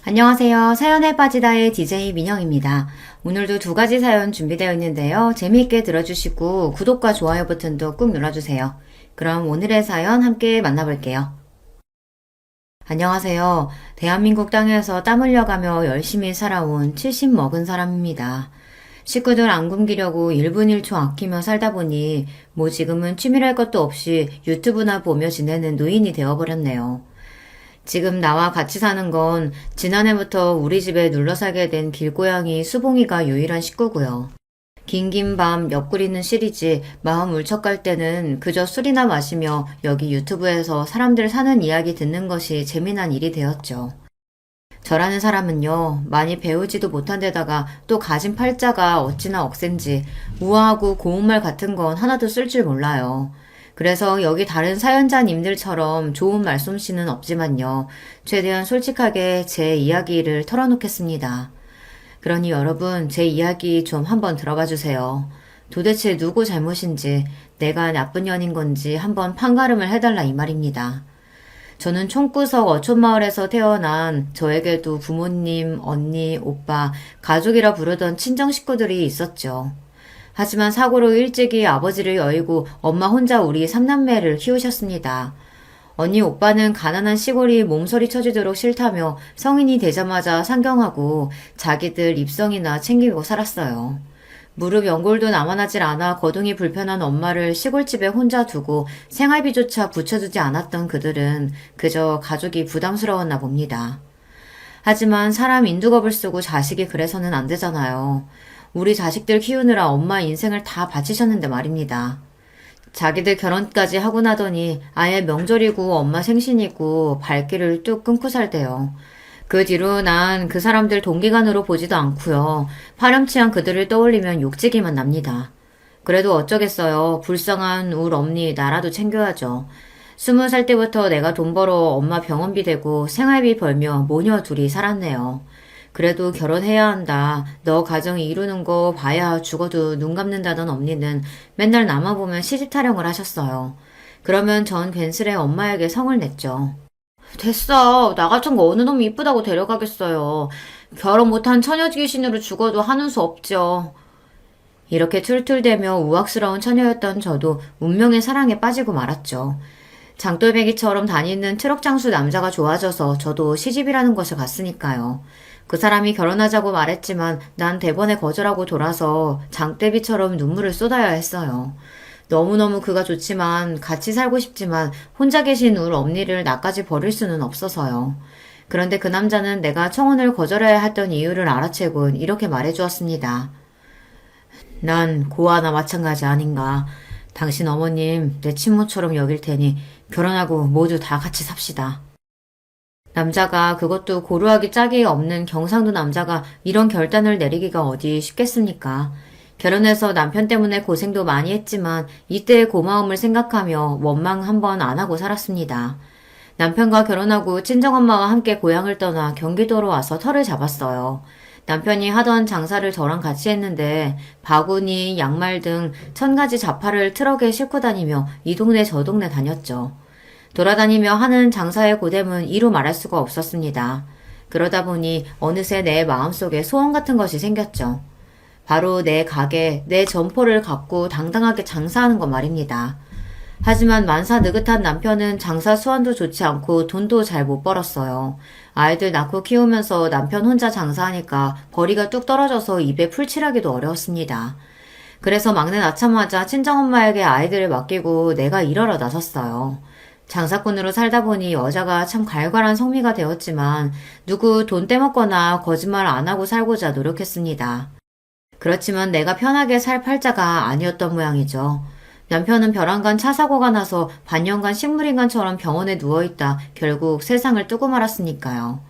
안녕하세요. 사연에 빠지다의 DJ 민영입니다. 오늘도 두 가지 사연 준비되어 있는데요. 재미있게 들어주시고 구독과 좋아요 버튼도 꾹 눌러주세요. 그럼 오늘의 사연 함께 만나볼게요. 안녕하세요. 대한민국 땅에서 땀 흘려가며 열심히 살아온 70 먹은 사람입니다. 식구들 안 굶기려고 1분 1초 아끼며 살다 보니 지금은 취미랄 것도 없이 유튜브나 보며 지내는 노인이 되어버렸네요. 지금 나와 같이 사는 건 지난해부터 우리 집에 눌러 살게 된 길고양이 수봉이가 유일한 식구고요. 긴긴 밤 옆구리는 시리지 마음 울적할 때는 그저 술이나 마시며 여기 유튜브에서 사람들 사는 이야기 듣는 것이 재미난 일이 되었죠. 저라는 사람은요, 많이 배우지도 못한 데다가 또 가진 팔자가 어찌나 억센지 우아하고 고운말 같은 건 하나도 쓸 줄 몰라요. 그래서 여기 다른 사연자님들처럼 좋은 말솜씨는 없지만요. 최대한 솔직하게 제 이야기를 털어놓겠습니다. 그러니 여러분 제 이야기 좀 한번 들어봐 주세요. 도대체 누구 잘못인지 내가 나쁜 년인 건지 한번 판가름을 해달라 이 말입니다. 저는 총구석 어촌마을에서 태어난 저에게도 부모님, 언니, 오빠, 가족이라 부르던 친정 식구들이 있었죠. 하지만 사고로 일찍이 아버지를 여의고 엄마 혼자 우리 삼남매를 키우셨습니다. 언니 오빠는 가난한 시골이 몸서리 쳐지도록 싫다며 성인이 되자마자 상경하고 자기들 입성이나 챙기고 살았어요. 무릎 연골도 남아나질 않아 거동이 불편한 엄마를 시골집에 혼자 두고 생활비조차 붙여주지 않았던 그들은 그저 가족이 부담스러웠나 봅니다. 하지만 사람 인두겁을 쓰고 자식이 그래서는 안 되잖아요. 우리 자식들 키우느라 엄마 인생을 다 바치셨는데 말입니다. 자기들 결혼까지 하고 나더니 아예 명절이고 엄마 생신이고 발길을 뚝 끊고 살대요. 그 뒤로 난 그 사람들 동기간으로 보지도 않고요. 파렴치한 그들을 떠올리면 욕지기만 납니다. 그래도 어쩌겠어요. 불쌍한 울 엄니 나라도 챙겨야죠. 20살 때부터 내가 돈 벌어 엄마 병원비 대고 생활비 벌며 모녀 둘이 살았네요. 그래도 결혼해야 한다. 너 가정이 이루는 거 봐야 죽어도 눈 감는다던 엄니는 맨날 나만 보면 시집 타령을 하셨어요. 그러면 전 괜스레 엄마에게 성을 냈죠. 됐어. 나 같은 거 어느 놈이 이쁘다고 데려가겠어요. 결혼 못한 처녀 귀신으로 죽어도 하는 수 없죠. 이렇게 툴툴대며 우악스러운 처녀였던 저도 운명의 사랑에 빠지고 말았죠. 장돌배기처럼 다니는 트럭 장수 남자가 좋아져서 저도 시집이라는 것을 갔으니까요. 그 사람이 결혼하자고 말했지만 난 대번에 거절하고 돌아서 장대비처럼 눈물을 쏟아야 했어요. 너무너무 그가 좋지만 같이 살고 싶지만 혼자 계신 울 엄니를 나까지 버릴 수는 없어서요. 그런데 그 남자는 내가 청혼을 거절해야 했던 이유를 알아채곤 이렇게 말해주었습니다. 난 고아나 마찬가지 아닌가. 당신 어머님 내 친모처럼 여길 테니 결혼하고 모두 다 같이 삽시다. 남자가 그것도 고루하기 짝이 없는 경상도 남자가 이런 결단을 내리기가 어디 쉽겠습니까? 결혼해서 남편 때문에 고생도 많이 했지만 이때의 고마움을 생각하며 원망 한번 안 하고 살았습니다. 남편과 결혼하고 친정엄마와 함께 고향을 떠나 경기도로 와서 터를 잡았어요. 남편이 하던 장사를 저랑 같이 했는데 바구니, 양말 등 1000가지 잡화를 트럭에 싣고 다니며 이 동네 저 동네 다녔죠. 돌아다니며 하는 장사의 고됨은 이루 말할 수가 없었습니다. 그러다 보니 어느새 내 마음속에 소원 같은 것이 생겼죠. 바로 내 가게, 내 점포를 갖고 당당하게 장사하는 것 말입니다. 하지만 만사 느긋한 남편은 장사 수완도 좋지 않고 돈도 잘 못 벌었어요. 아이들 낳고 키우면서 남편 혼자 장사하니까 벌이가 뚝 떨어져서 입에 풀칠하기도 어려웠습니다. 그래서 막내 낳자마자 친정엄마에게 아이들을 맡기고 내가 일하러 나섰어요. 장사꾼으로 살다 보니 여자가 참 갈갈한 성미가 되었지만 누구 돈 떼먹거나 거짓말 안 하고 살고자 노력했습니다. 그렇지만 내가 편하게 살 팔자가 아니었던 모양이죠. 남편은 벼랑간 차 사고가 나서 반년간 식물인간처럼 병원에 누워있다 결국 세상을 뜨고 말았으니까요.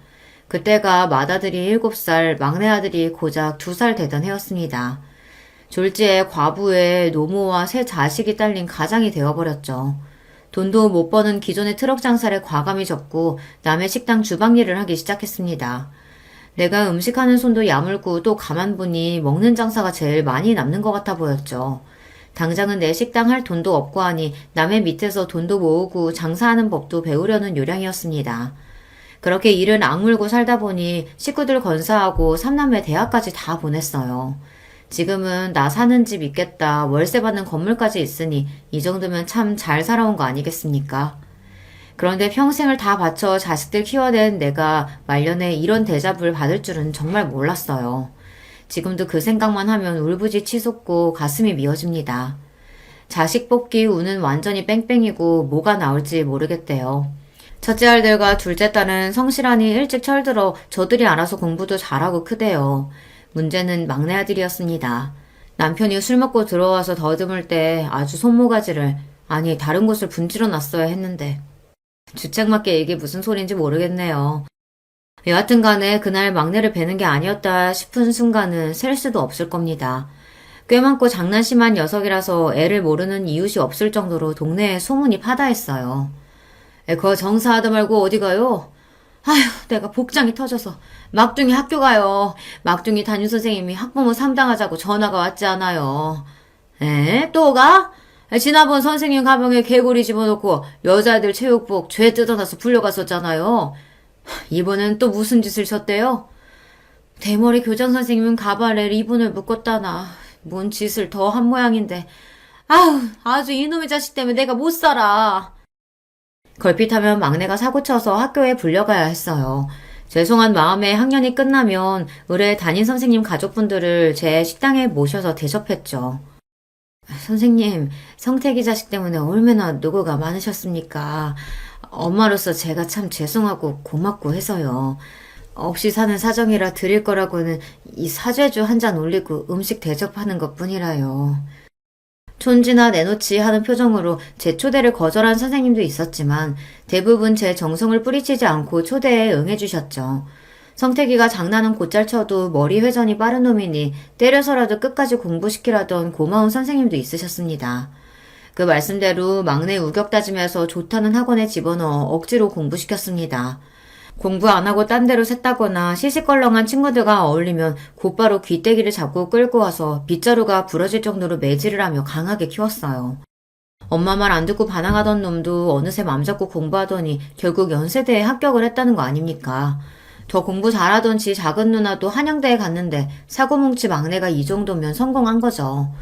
그때가 맏아들이 7살, 막내 아들이 고작 2살 되던 해였습니다. 졸지에 과부에 노모와 세 자식이 딸린 가장이 되어버렸죠. 돈도 못 버는 기존의 트럭 장사를 과감히 접고 남의 식당 주방 일을 하기 시작했습니다. 내가 음식하는 손도 야물고 또 가만 보니 먹는 장사가 제일 많이 남는 것 같아 보였죠. 당장은 내 식당 할 돈도 없고 하니 남의 밑에서 돈도 모으고 장사하는 법도 배우려는 요량이었습니다. 그렇게 일은 악물고 살다 보니 식구들 건사하고 삼남매 대학까지 다 보냈어요. 지금은 나 사는 집 있겠다, 월세 받는 건물까지 있으니 이 정도면 참 잘 살아온 거 아니겠습니까? 그런데 평생을 다 바쳐 자식들 키워낸 내가 말년에 이런 대접을 받을 줄은 정말 몰랐어요. 지금도 그 생각만 하면 울부짖 치솟고 가슴이 미어집니다. 자식 뽑기 운은 완전히 뺑뺑이고 뭐가 나올지 모르겠대요. 첫째 아들과 둘째 딸은 성실하니 일찍 철들어 저들이 알아서 공부도 잘하고 크대요. 문제는 막내 아들이었습니다. 남편이 술 먹고 들어와서 더듬을 때 아주 손모가지를, 아니 다른 곳을 분질러 놨어야 했는데. 주책맞게 이게 무슨 소린지 모르겠네요. 여하튼 간에 그날 막내를 뵈는 게 아니었다 싶은 순간은 셀 수도 없을 겁니다. 꽤 많고 장난심한 녀석이라서 애를 모르는 이웃이 없을 정도로 동네에 소문이 파다했어요. 그거 정사하다 말고 어디 가요? 아휴, 내가 복장이 터져서 막둥이 학교 가요. 막둥이 담임선생님이 학부모 상담하자고 전화가 왔지 않아요. 에? 또 가? 지난번 선생님 가방에 개구리 집어넣고 여자애들 체육복 죄 뜯어놔서 불려갔었잖아요. 이번엔 또 무슨 짓을 졌대요? 대머리 교장 선생님은 가발에 리본을 묶었다나 뭔 짓을 더 한 모양인데 아우 아주 이놈의 자식 때문에 내가 못 살아. 걸핏하면 막내가 사고쳐서 학교에 불려가야 했어요. 죄송한 마음에 학년이 끝나면 의뢰 담임 선생님 가족분들을 제 식당에 모셔서 대접했죠. 선생님, 성택이 자식 때문에 얼마나 노고가 많으셨습니까? 엄마로서 제가 참 죄송하고 고맙고 해서요. 없이 사는 사정이라 드릴 거라고는 이 사죄주 한 잔 올리고 음식 대접하는 것 뿐이라요. 촌지나 내놓지 하는 표정으로 제 초대를 거절한 선생님도 있었지만 대부분 제 정성을 뿌리치지 않고 초대에 응해주셨죠. 성태기가 장난은 곧잘 쳐도 머리 회전이 빠른 놈이니 때려서라도 끝까지 공부시키라던 고마운 선생님도 있으셨습니다. 그 말씀대로 막내 우격 따지면서 좋다는 학원에 집어넣어 억지로 공부시켰습니다. 공부 안 하고 딴 데로 샜다거나 시시껄렁한 친구들과 어울리면 곧바로 귀때기를 잡고 끌고 와서 빗자루가 부러질 정도로 매질을 하며 강하게 키웠어요. 엄마 말 안 듣고 반항하던 놈도 어느새 맘 잡고 공부하더니 결국 연세대에 합격을 했다는 거 아닙니까? 더 공부 잘하던 지 작은 누나도 한양대에 갔는데 사고뭉치 막내가 이 정도면 성공한 거죠.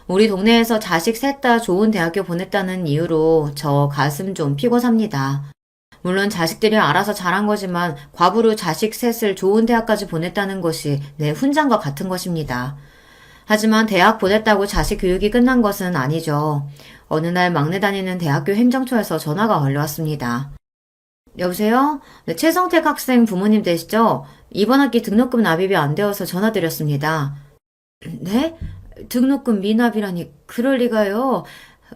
우리 동네에서 자식 셋 다 좋은 대학교 보냈다는 이유로 저 가슴 좀 피고 삽니다. 물론 자식들이 알아서 잘한 거지만 과부로 자식 셋을 좋은 대학까지 보냈다는 것이 내 훈장과 같은 것입니다. 하지만 대학 보냈다고 자식 교육이 끝난 것은 아니죠. 어느 날 막내 다니는 대학교 행정처에서 전화가 걸려왔습니다. 여보세요? 네, 최성택 학생 부모님 되시죠? 이번 학기 등록금 납입이 안 되어서 전화드렸습니다. 네? 등록금 미납이라니 그럴 리가요.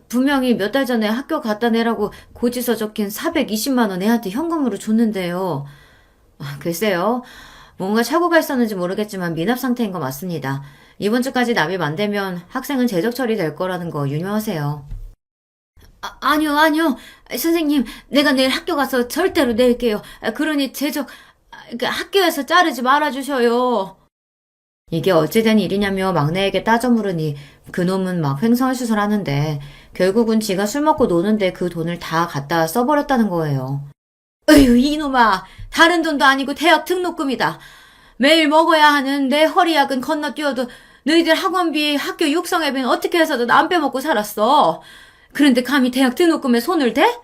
분명히 몇 달 전에 학교 갖다 내라고 고지서 적힌 420만 원 애한테 현금으로 줬는데요. 글쎄요. 뭔가 착오가 있었는지 모르겠지만 미납 상태인 거 맞습니다. 이번 주까지 납입 안 되면 학생은 재적 처리될 거라는 거 유념하세요. 아니요. 선생님, 내가 내일 학교 가서 절대로 낼게요. 그러니 학교에서 자르지 말아주셔요. 이게 어찌된 일이냐며 막내에게 따져 물으니 그놈은 막 횡설수설 하는데 결국은 지가 술 먹고 노는데 그 돈을 다 갖다 써버렸다는 거예요. 어휴, 이놈아. 다른 돈도 아니고 대학 등록금이다. 매일 먹어야 하는 내 허리약은 건너뛰어도 너희들 학원비, 학교 육성회비는 어떻게 해서든 안 빼먹고 살았어. 그런데 감히 대학 등록금에 손을 대?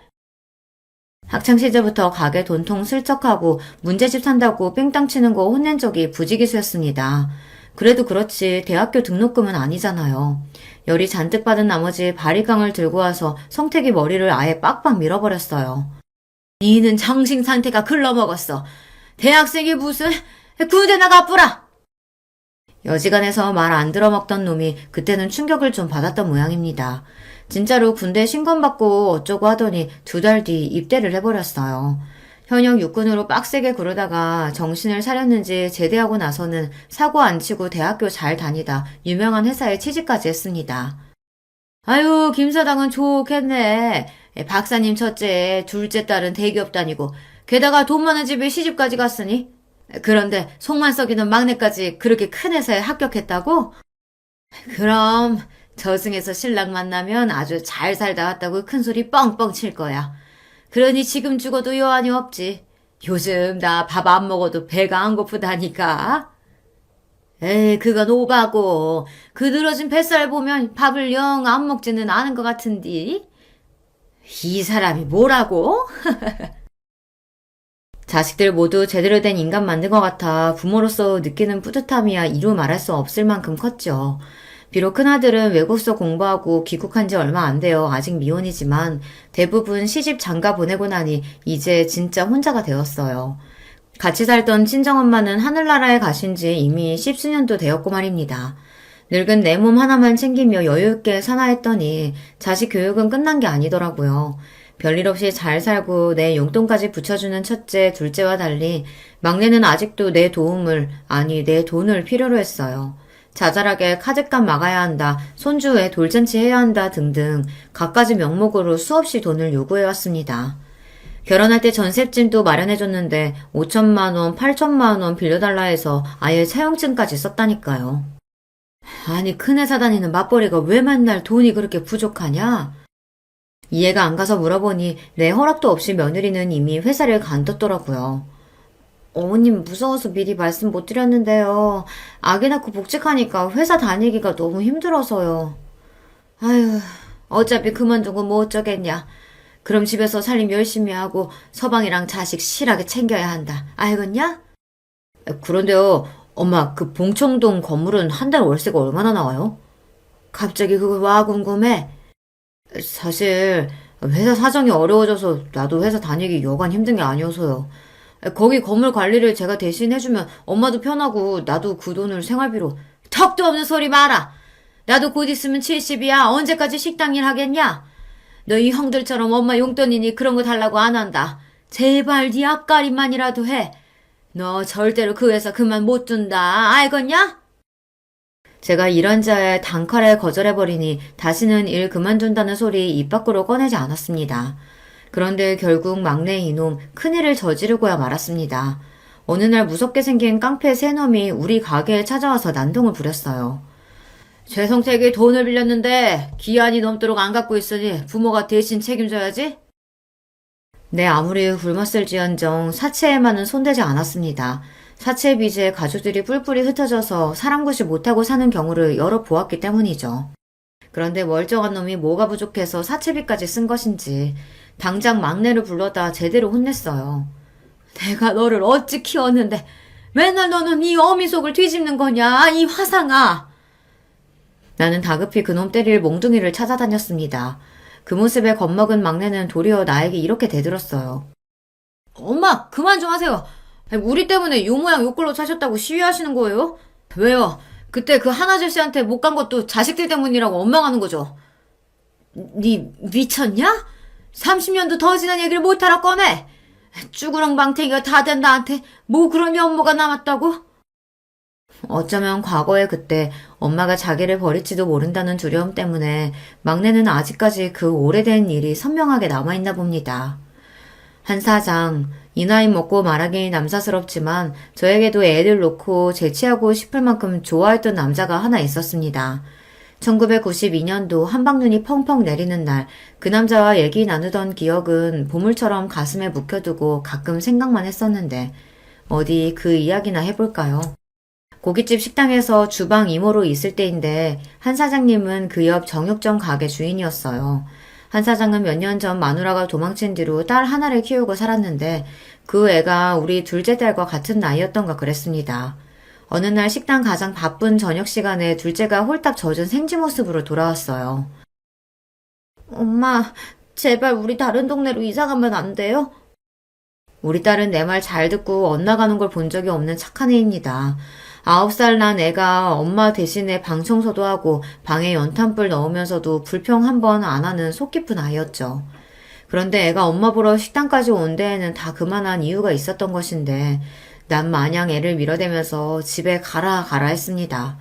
학창시절부터 가게 돈통 슬쩍하고 문제집 산다고 뺑땅 치는 거 혼낸 적이 부지기수였습니다. 그래도 그렇지 대학교 등록금은 아니잖아요. 열이 잔뜩 받은 나머지 바리깡을 들고 와서 성택이 머리를 아예 빡빡 밀어버렸어요. 니는 정신 상태가 글러먹었어. 대학생이 무슨 군대 나가 뿌라. 여지간해서 말 안 들어먹던 놈이 그때는 충격을 좀 받았던 모양입니다. 진짜로 군대 신검받고 어쩌고 하더니 2달 뒤 입대를 해버렸어요. 현역 육군으로 빡세게 구르다가 정신을 차렸는지 제대하고 나서는 사고 안 치고 대학교 잘 다니다 유명한 회사에 취직까지 했습니다. 아유, 김사장은 좋겠네. 박사님 첫째, 둘째 딸은 대기업 다니고 게다가 돈 많은 집에 시집까지 갔으니. 그런데 속만 썩이는 막내까지 그렇게 큰 회사에 합격했다고? 그럼 저승에서 신랑 만나면 아주 잘 살다 왔다고 큰소리 뻥뻥 칠 거야. 그러니 지금 죽어도 여한이 없지. 요즘 나 밥 안 먹어도 배가 안 고프다니까. 에이, 그건 오바고. 그 늘어진 뱃살 보면 밥을 영 안 먹지는 않은 것 같은디. 이 사람이 뭐라고? 자식들 모두 제대로 된 인간 만든 것 같아 부모로서 느끼는 뿌듯함이야 이루 말할 수 없을 만큼 컸죠. 비록 큰아들은 외국서 공부하고 귀국한 지 얼마 안 돼요. 아직 미혼이지만 대부분 시집 장가 보내고 나니 이제 진짜 혼자가 되었어요. 같이 살던 친정엄마는 하늘나라에 가신 지 이미 십수년도 되었고 말입니다. 늙은 내 몸 하나만 챙기며 여유있게 사나 했더니 자식 교육은 끝난 게 아니더라고요. 별일 없이 잘 살고 내 용돈까지 붙여주는 첫째, 둘째와 달리 막내는 아직도 내 도움을, 아니 내 돈을 필요로 했어요. 자잘하게 카드값 막아야 한다, 손주에 돌잔치 해야 한다 등등 갖가지 명목으로 수없이 돈을 요구해왔습니다. 결혼할 때 전셋집도 마련해줬는데 5천만 원, 8천만 원 빌려달라 해서 아예 차용증까지 썼다니까요. 아니 큰 회사 다니는 맞벌이가 왜 맨날 돈이 그렇게 부족하냐? 이해가 안 가서 물어보니 내 허락도 없이 며느리는 이미 회사를 간뒀더라고요. 어머님 무서워서 미리 말씀 못 드렸는데요. 아기 낳고 복직하니까 회사 다니기가 너무 힘들어서요. 아휴, 어차피 그만두고 뭐 어쩌겠냐. 그럼 집에서 살림 열심히 하고 서방이랑 자식 실하게 챙겨야 한다. 알겠냐? 그런데요, 엄마 그 봉청동 건물은 한 달 월세가 얼마나 나와요? 갑자기 그거 와 궁금해? 사실 회사 사정이 어려워져서 나도 회사 다니기 여간 힘든 게 아니어서요. 거기 건물 관리를 제가 대신 해주면 엄마도 편하고 나도 그 돈을 생활비로. 턱도 없는 소리 마라. 나도 곧 있으면 70이야. 언제까지 식당 일 하겠냐? 너희 형들처럼 엄마 용돈이니 그런 거 달라고 안 한다. 제발 네 앞가림만이라도 해. 너 절대로 그 회사 그만 못 둔다. 알겠냐? 제가 이런저런 단칼에 거절해버리니 다시는 일 그만둔다는 소리 입 밖으로 꺼내지 않았습니다. 그런데 결국 막내 이놈 큰일을 저지르고야 말았습니다. 어느 날 무섭게 생긴 깡패 세 놈이 우리 가게에 찾아와서 난동을 부렸어요. 최성택이 돈을 빌렸는데 기한이 넘도록 안 갚고 있으니 부모가 대신 책임져야지. 네, 아무리 굶었을지언정 사채에만은 손대지 않았습니다. 사채 빚에 가족들이 뿔뿔이 흩어져서 사람 구실 못하고 사는 경우를 여러 보았기 때문이죠. 그런데 멀쩡한 놈이 뭐가 부족해서 사채비까지 쓴 것인지 당장 막내를 불러다 제대로 혼냈어요. 내가 너를 어찌 키웠는데 맨날 너는 이 어미 속을 뒤집는 거냐, 이 화상아. 나는 다급히 그놈 때릴 몽둥이를 찾아다녔습니다. 그 모습에 겁먹은 막내는 도리어 나에게 이렇게 대들었어요. 엄마 그만 좀 하세요. 우리 때문에 요 모양 요 꼴로 사셨다고 시위하시는 거예요? 왜요? 그때 그 한아저씨한테 못 간 것도 자식들 때문이라고 원망하는 거죠. 니 미쳤냐? 30년도 더 지난 얘기를 못하라 꺼내. 쭈구렁 방태기가 다 된 나한테 뭐 그런 연모가 남았다고? 어쩌면 과거에 그때 엄마가 자기를 버릴지도 모른다는 두려움 때문에 막내는 아직까지 그 오래된 일이 선명하게 남아있나 봅니다. 한 사장, 이 나이 먹고 말하기 남사스럽지만 저에게도 애를 놓고 재치하고 싶을 만큼 좋아했던 남자가 하나 있었습니다. 1992년도 한방눈이 펑펑 내리는 날, 그 남자와 얘기 나누던 기억은 보물처럼 가슴에 묵혀두고 가끔 생각만 했었는데 어디 그 이야기나 해볼까요? 고깃집 식당에서 주방 이모로 있을 때인데 한 사장님은 그 옆 정육점 가게 주인이었어요. 한 사장은 몇 년 전 마누라가 도망친 뒤로 딸 하나를 키우고 살았는데 그 애가 우리 둘째 딸과 같은 나이였던가 그랬습니다. 어느 날 식당 가장 바쁜 저녁 시간에 둘째가 홀딱 젖은 생쥐 모습으로 돌아왔어요. 엄마, 제발 우리 다른 동네로 이사 가면 안 돼요? 우리 딸은 내 말 잘 듣고 엇나가는 걸 본 적이 없는 착한 애입니다. 9살 난 애가 엄마 대신에 방 청소도 하고 방에 연탄불 넣으면서도 불평 한 번 안 하는 속 깊은 아이였죠. 그런데 애가 엄마 보러 식당까지 온 데에는 다 그만한 이유가 있었던 것인데 난 마냥 애를 밀어대면서 집에 가라 했습니다.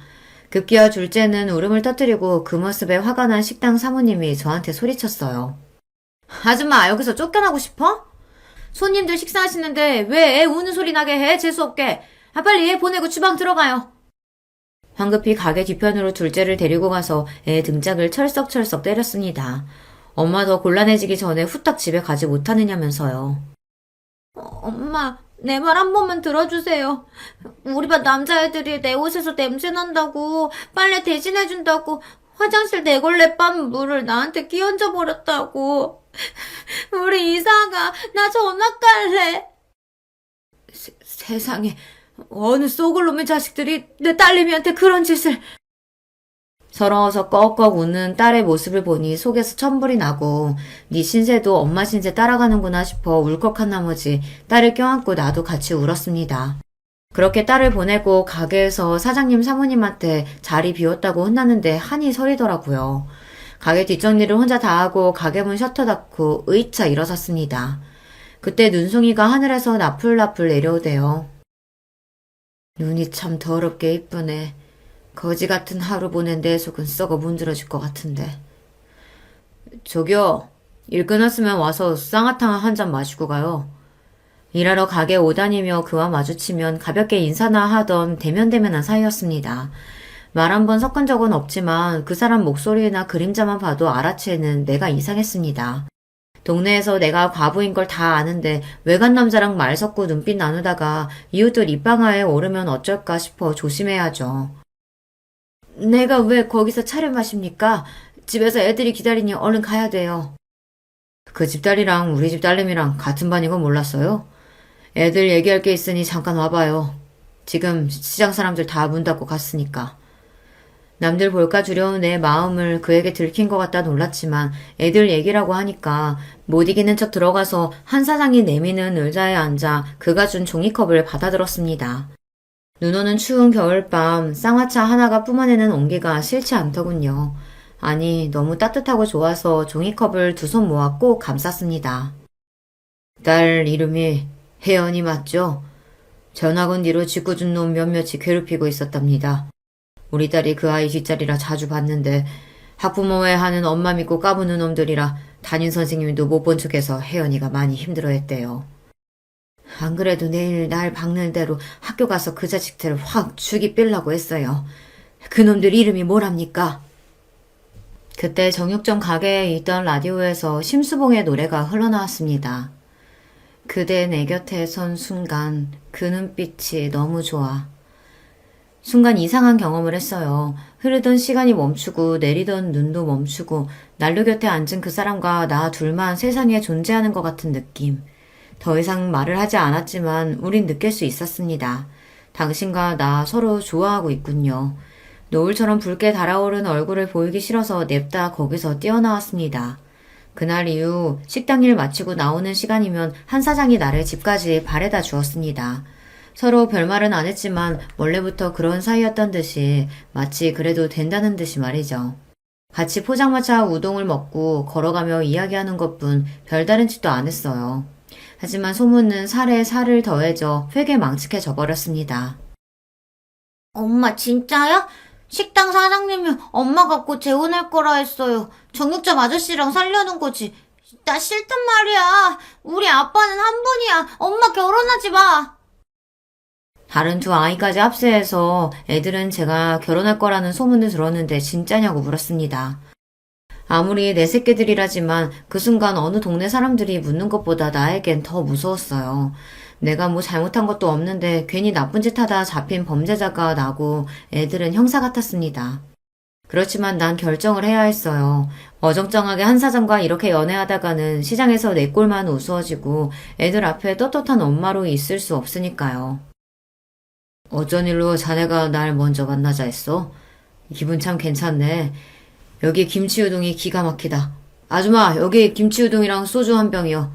급기야 둘째는 울음을 터뜨리고 그 모습에 화가 난 식당 사모님이 저한테 소리쳤어요. 아줌마 여기서 쫓겨나고 싶어? 손님들 식사하시는데 왜 애 우는 소리 나게 해? 재수없게. 빨리 애 보내고 주방 들어가요. 황급히 가게 뒤편으로 둘째를 데리고 가서 애 등짝을 철썩철썩 때렸습니다. 엄마 더 곤란해지기 전에 후딱 집에 가지 못하느냐면서요. 엄마, 내 말 한 번만 들어주세요. 우리 반 남자애들이 내 옷에서 냄새 난다고, 빨래 대신해준다고, 화장실 내걸레 빤 물을 나한테 끼얹어 버렸다고. 우리 이사가, 나 전학 갈래. 세상에, 어느 쏘글놈의 자식들이 내 딸내미한테 그런 짓을. 서러워서 꺽꺽 우는 딸의 모습을 보니 속에서 천불이 나고 네 신세도 엄마 신세 따라가는구나 싶어 울컥한 나머지 딸을 껴안고 나도 같이 울었습니다. 그렇게 딸을 보내고 가게에서 사장님 사모님한테 자리 비웠다고 혼났는데 한이 서리더라고요. 가게 뒷정리를 혼자 다 하고 가게 문 셔터 닫고 의차 일어섰습니다. 그때 눈송이가 하늘에서 나풀나풀 내려오대요. 눈이 참 더럽게 이쁘네. 거지 같은 하루 보낸 내 속은 썩어 문드러질 것 같은데. 저기요, 일 끝났으면 와서 쌍화탕 한 잔 마시고 가요. 일하러 가게 오다니며 그와 마주치면 가볍게 인사나 하던 대면대면한 사이였습니다. 말 한 번 섞은 적은 없지만 그 사람 목소리나 그림자만 봐도 알아채는 내가 이상했습니다. 동네에서 내가 과부인 걸 다 아는데 외간 남자랑 말 섞고 눈빛 나누다가 이웃들 입방아에 오르면 어쩔까 싶어 조심해야죠. 내가 왜 거기서 차를 마십니까? 집에서 애들이 기다리니 얼른 가야 돼요. 그 집딸이랑 우리 집 딸내미랑 같은 반인 건 몰랐어요? 애들 얘기할 게 있으니 잠깐 와봐요. 지금 시장 사람들 다 문 닫고 갔으니까. 남들 볼까 두려운 내 마음을 그에게 들킨 것 같다 놀랐지만 애들 얘기라고 하니까 못 이기는 척 들어가서 한 사장이 내미는 의자에 앉아 그가 준 종이컵을 받아들었습니다. 눈 오는 추운 겨울밤 쌍화차 하나가 뿜어내는 온기가 싫지 않더군요. 아니 너무 따뜻하고 좋아서 종이컵을 두 손 모아 꼭 감쌌습니다. 딸 이름이 혜연이 맞죠? 전학 온 뒤로 짓궂은 놈 몇몇이 괴롭히고 있었답니다. 우리 딸이 그 아이 뒷자리라 자주 봤는데 학부모회 하는 엄마 믿고 까부는 놈들이라 담임 선생님도 못 본 척해서 혜연이가 많이 힘들어했대요. 안 그래도 내일 날 박는 대로 학교 가서 그 자식들 확 죽이 삘라고 했어요. 그놈들 이름이 뭐랍니까? 그때 정육점 가게에 있던 라디오에서 심수봉의 노래가 흘러나왔습니다. 그대 내 곁에 선 순간 그 눈빛이 너무 좋아. 순간 이상한 경험을 했어요. 흐르던 시간이 멈추고 내리던 눈도 멈추고 난로 곁에 앉은 그 사람과 나 둘만 세상에 존재하는 것 같은 느낌. 더 이상 말을 하지 않았지만 우린 느낄 수 있었습니다. 당신과 나 서로 좋아하고 있군요. 노을처럼 붉게 달아오른 얼굴을 보이기 싫어서 냅다 거기서 뛰어나왔습니다. 그날 이후 식당 일 마치고 나오는 시간이면 한 사장이 나를 집까지 바래다 주었습니다. 서로 별말은 안 했지만 원래부터 그런 사이였던 듯이 마치 그래도 된다는 듯이 말이죠. 같이 포장마차 우동을 먹고 걸어가며 이야기하는 것뿐 별다른 짓도 안 했어요. 하지만 소문은 살에 살을 더해져 회개망측해져 버렸습니다. 엄마, 진짜야? 식당 사장님이 엄마 갖고 재혼할 거라 했어요. 정육점 아저씨랑 살려는 거지. 나 싫단 말이야. 우리 아빠는 한 분이야. 엄마 결혼하지 마. 다른 두 아이까지 합세해서 애들은 제가 결혼할 거라는 소문을 들었는데 진짜냐고 물었습니다. 아무리 내 새끼들이라지만 그 순간 어느 동네 사람들이 묻는 것보다 나에겐 더 무서웠어요. 내가 뭐 잘못한 것도 없는데 괜히 나쁜 짓 하다 잡힌 범죄자가 나고 애들은 형사 같았습니다. 그렇지만 난 결정을 해야 했어요. 어정쩡하게 한 사장과 이렇게 연애하다가는 시장에서 내 꼴만 우스워지고 애들 앞에 떳떳한 엄마로 있을 수 없으니까요. 어쩐 일로 자네가 날 먼저 만나자 했어? 기분 참 괜찮네. 여기 김치우동이 기가 막히다. 아줌마, 여기 김치우동이랑 소주 한 병이요.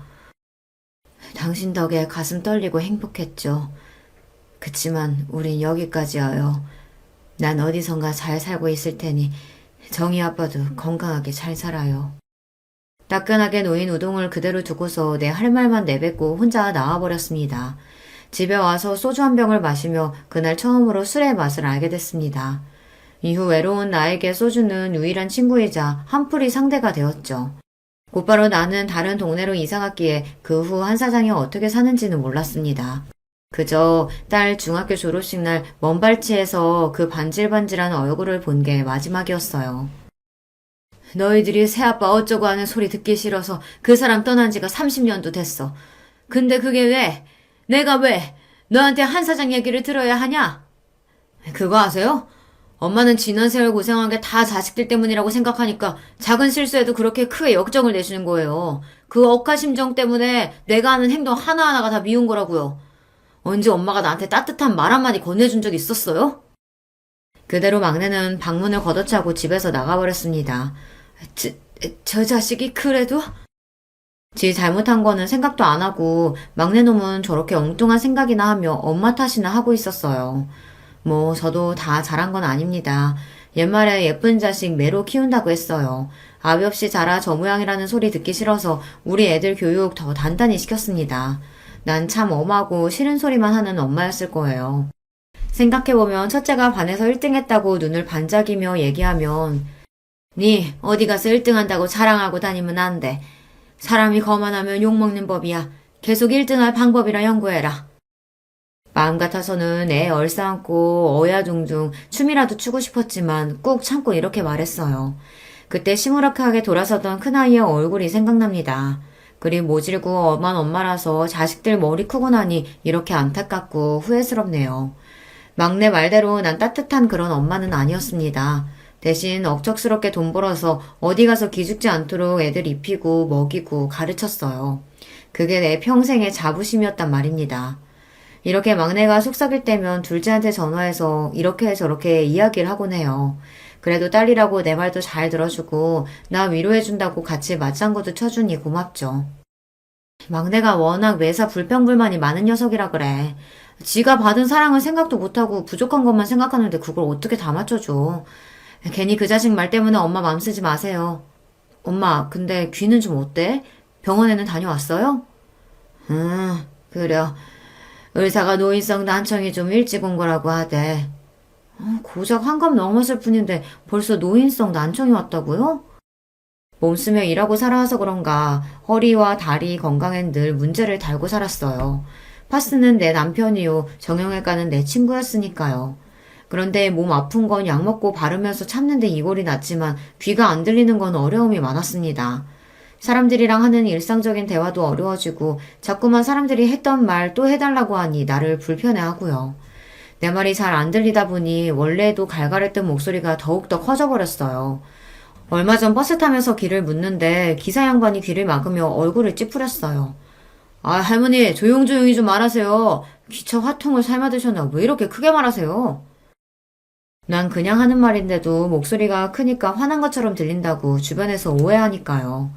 당신 덕에 가슴 떨리고 행복했죠. 그치만 우린 여기까지여요. 난 어디선가 잘 살고 있을 테니 정희 아빠도 건강하게 잘 살아요. 따끈하게 놓인 우동을 그대로 두고서 내 할 말만 내뱉고 혼자 나와버렸습니다. 집에 와서 소주 한 병을 마시며 그날 처음으로 술의 맛을 알게 됐습니다. 이후 외로운 나에게 소주는 유일한 친구이자 한풀이 상대가 되었죠. 곧바로 나는 다른 동네로 이사 갔기에 그 후 한 사장이 어떻게 사는지는 몰랐습니다. 그저 딸 중학교 졸업식 날 먼발치에서 그 반질반질한 얼굴을 본 게 마지막이었어요. 너희들이 새아빠 어쩌고 하는 소리 듣기 싫어서 그 사람 떠난 지가 30년도 됐어. 근데 그게 왜? 내가 왜? 너한테 한 사장 얘기를 들어야 하냐? 그거 아세요? 엄마는 지난 세월 고생한 게 다 자식들 때문이라고 생각하니까 작은 실수에도 그렇게 크게 역정을 내시는 거예요. 그 억하심정 때문에 내가 하는 행동 하나하나가 다 미운 거라고요. 언제 엄마가 나한테 따뜻한 말 한마디 건네준 적 있었어요? 그대로 막내는 방문을 걷어차고 집에서 나가버렸습니다. 저 자식이 그래도? 지 잘못한 거는 생각도 안 하고 막내놈은 저렇게 엉뚱한 생각이나 하며 엄마 탓이나 하고 있었어요. 뭐 저도 다 잘한 건 아닙니다. 옛말에 예쁜 자식 매로 키운다고 했어요. 아비 없이 자라 저 모양이라는 소리 듣기 싫어서 우리 애들 교육 더 단단히 시켰습니다. 난 참 엄하고 싫은 소리만 하는 엄마였을 거예요. 생각해보면 첫째가 반에서 1등 했다고 눈을 반짝이며 얘기하면 니 어디 가서 1등 한다고 자랑하고 다니면 안 돼. 사람이 거만하면 욕먹는 법이야. 계속 1등할 방법이라 연구해라. 마음 같아서는 애 얼싸안고 어야둥둥 춤이라도 추고 싶었지만 꾹 참고 이렇게 말했어요. 그때 시무룩하게 돌아서던 큰아이의 얼굴이 생각납니다. 그리 모질고 엄한 엄마라서 자식들 머리 크고 나니 이렇게 안타깝고 후회스럽네요. 막내 말대로 난 따뜻한 그런 엄마는 아니었습니다. 대신 억척스럽게 돈 벌어서 어디 가서 기죽지 않도록 애들 입히고 먹이고 가르쳤어요. 그게 내 평생의 자부심이었단 말입니다. 이렇게 막내가 속삭일 때면 둘째한테 전화해서 이렇게 저렇게 이야기를 하곤 해요. 그래도 딸이라고 내 말도 잘 들어주고 나 위로해준다고 같이 맞장구도 쳐주니 고맙죠. 막내가 워낙 매사 불평불만이 많은 녀석이라 그래. 지가 받은 사랑은 생각도 못하고 부족한 것만 생각하는데 그걸 어떻게 다 맞춰줘. 괜히 그 자식 말 때문에 엄마 맘 쓰지 마세요. 엄마, 근데 귀는 좀 어때? 병원에는 다녀왔어요? 그래. 의사가 노인성 난청이 좀 일찍 온 거라고 하대. 고작 환갑 넘었을 뿐인데 벌써 노인성 난청이 왔다고요? 몸쓰며 일하고 살아와서 그런가 허리와 다리 건강엔 늘 문제를 달고 살았어요. 파스는 내 남편이요. 정형외과는 내 친구였으니까요. 그런데 몸 아픈 건 약 먹고 바르면서 참는데 이골이 났지만 귀가 안 들리는 건 어려움이 많았습니다. 사람들이랑 하는 일상적인 대화도 어려워지고 자꾸만 사람들이 했던 말 또 해달라고 하니 나를 불편해하고요. 내 말이 잘 안 들리다 보니 원래도 갈갈했던 목소리가 더욱더 커져버렸어요. 얼마 전 버스 타면서 길을 묻는데 기사 양반이 귀를 막으며 얼굴을 찌푸렸어요. 할머니 조용조용히 좀 말하세요. 기차 화통을 삶아 드셨나 왜 이렇게 크게 말하세요? 난 그냥 하는 말인데도 목소리가 크니까 화난 것처럼 들린다고 주변에서 오해하니까요.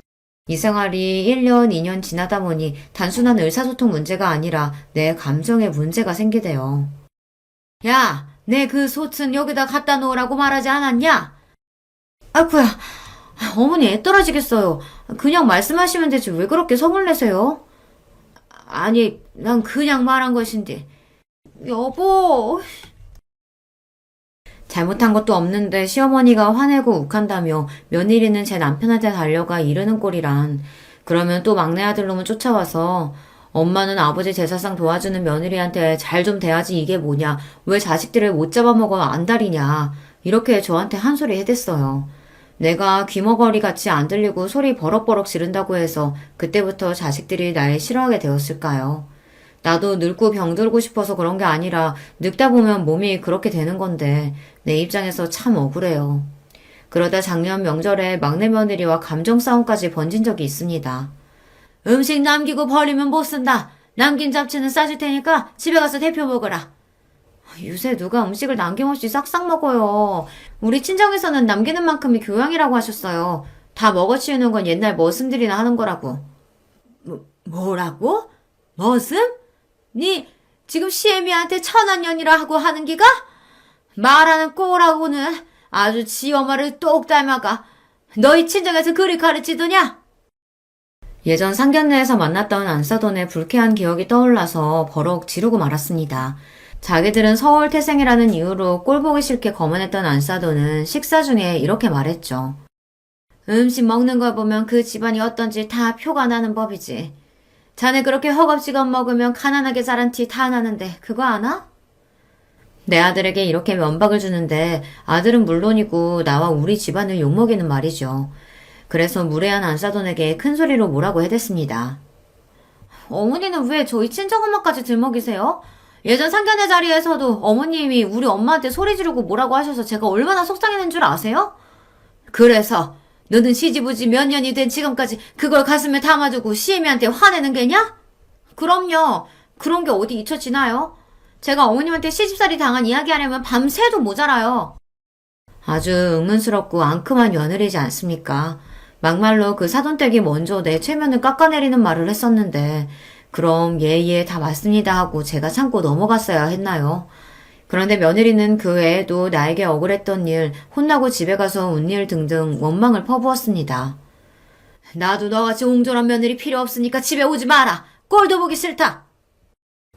이 생활이 1년, 2년 지나다 보니 단순한 의사소통 문제가 아니라 내 감정에 문제가 생기대요. 야, 내 그 소튼 여기다 갖다 놓으라고 말하지 않았냐? 아이쿠야, 어머니 애 떨어지겠어요. 그냥 말씀하시면 되지 왜 그렇게 성을 내세요? 아니, 난 그냥 말한 것인데. 여보... 잘못한 것도 없는데 시어머니가 화내고 욱한다며 며느리는 제 남편한테 달려가 이르는 꼴이란. 그러면 또 막내 아들놈은 쫓아와서 엄마는 아버지 제사상 도와주는 며느리한테 잘 좀 대하지 이게 뭐냐. 왜 자식들을 못 잡아먹어 안달이냐. 이렇게 저한테 한 소리 해댔어요. 내가 귀머거리 같이 안 들리고 소리 버럭버럭 지른다고 해서 그때부터 자식들이 날 싫어하게 되었을까요? 나도 늙고 병들고 싶어서 그런 게 아니라 늙다 보면 몸이 그렇게 되는 건데 내 입장에서 참 억울해요. 그러다 작년 명절에 막내 며느리와 감정 싸움까지 번진 적이 있습니다. 음식 남기고 버리면 못 쓴다. 남긴 잡채는 싸줄 테니까 집에 가서 데펴 먹어라. 요새 누가 음식을 남김없이 싹싹 먹어요. 우리 친정에서는 남기는 만큼이 교양이라고 하셨어요. 다 먹어치우는 건 옛날 머슴들이나 하는 거라고. 뭐라고? 머슴? 니 지금 시애미한테 천한년이라 하고 하는 기가? 말하는 꼬라고는 아주 지 엄마를 똑 닮아가. 너희 친정에서 그리 가르치더냐? 예전 상견례에서 만났던 안사돈의 불쾌한 기억이 떠올라서 버럭 지르고 말았습니다. 자기들은 서울 태생이라는 이유로 꼴보기 싫게 거만했던 안사돈은 식사 중에 이렇게 말했죠. 음식 먹는 걸 보면 그 집안이 어떤지 다 표가 나는 법이지. 자네 그렇게 허겁지겁 먹으면 가난하게 자란 티 다 나는데 그거 아나? 내 아들에게 이렇게 면박을 주는데 아들은 물론이고 나와 우리 집안을 욕먹이는 말이죠. 그래서 무례한 안사돈에게 큰 소리로 뭐라고 해댔습니다. 어머니는 왜 저희 친정엄마까지 들먹이세요? 예전 상견례 자리에서도 어머님이 우리 엄마한테 소리 지르고 뭐라고 하셔서 제가 얼마나 속상했는 줄 아세요? 그래서 너는 시집오지 몇 년이 된 지금까지 그걸 가슴에 담아두고 시애미한테 화내는 게냐? 그럼요. 그런 게 어디 잊혀지나요? 제가 어머님한테 시집살이 당한 이야기 하려면 밤새도 모자라요. 아주 의문스럽고 앙큼한 며느리지 않습니까? 막말로 그 사돈댁이 먼저 내 체면을 깎아내리는 말을 했었는데 그럼 예, 다 맞습니다 하고 제가 참고 넘어갔어야 했나요? 그런데 며느리는 그 외에도 나에게 억울했던 일, 혼나고 집에 가서 운 일 등등 원망을 퍼부었습니다. 나도 너같이 옹졸한 며느리 필요 없으니까 집에 오지 마라. 꼴도 보기 싫다.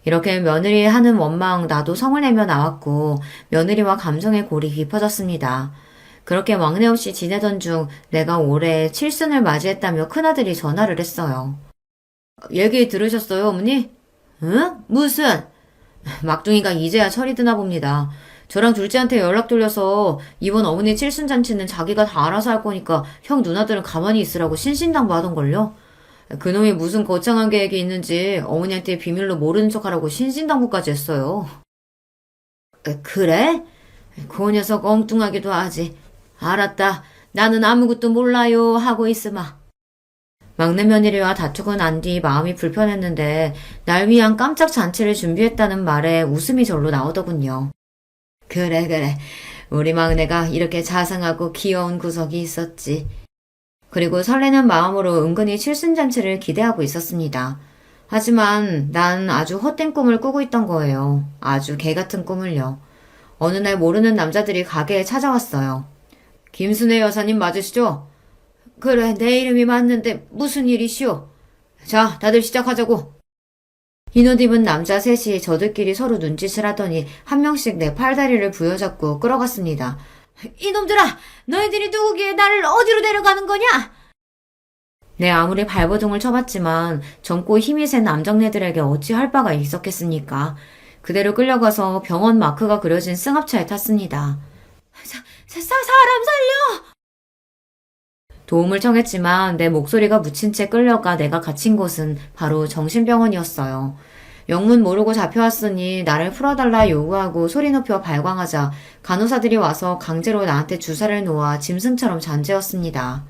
이렇게 며느리 하는 원망 나도 성을 내며 나왔고 며느리와 감정의 골이 깊어졌습니다. 그렇게 왕래 없이 지내던 중 내가 올해 칠순을 맞이했다며 큰아들이 전화를 했어요. 얘기 들으셨어요, 어머니? 응? 무슨? 막둥이가 이제야 철이 드나 봅니다. 저랑 둘째한테 연락 돌려서 이번 어머니 칠순잔치는 자기가 다 알아서 할 거니까 형 누나들은 가만히 있으라고 신신당부하던걸요. 그놈이 무슨 거창한 계획이 있는지 어머니한테 비밀로 모르는 척하라고 신신당부까지 했어요. 그래? 그 녀석 엉뚱하기도 하지. 알았다. 나는 아무것도 몰라요 하고 있으마. 막내 며느리와 다투고 난 뒤 마음이 불편했는데 날 위한 깜짝 잔치를 준비했다는 말에 웃음이 절로 나오더군요. 그래. 우리 막내가 이렇게 자상하고 귀여운 구석이 있었지. 그리고 설레는 마음으로 은근히 칠순잔치를 기대하고 있었습니다. 하지만 난 아주 헛된 꿈을 꾸고 있던 거예요. 아주 개같은 꿈을요. 어느 날 모르는 남자들이 가게에 찾아왔어요. 김순애 여사님 맞으시죠? 그래, 내 이름이 맞는데 무슨 일이시오? 자, 다들 시작하자고. 흰옷 입은 남자 셋이 저들끼리 서로 눈짓을 하더니 한 명씩 내 팔다리를 부여잡고 끌어갔습니다. 이놈들아! 너희들이 누구기에 나를 어디로 데려가는 거냐? 네, 아무리 발버둥을 쳐봤지만 젊고 힘이 센 남정네들에게 어찌 할 바가 있었겠습니까? 그대로 끌려가서 병원 마크가 그려진 승합차에 탔습니다. 사람 살려! 도움을 청했지만 내 목소리가 묻힌 채 끌려가 내가 갇힌 곳은 바로 정신병원이었어요. 영문 모르고 잡혀왔으니 나를 풀어달라 요구하고 소리 높여 발광하자 간호사들이 와서 강제로 나한테 주사를 놓아 짐승처럼 잔재웠습니다.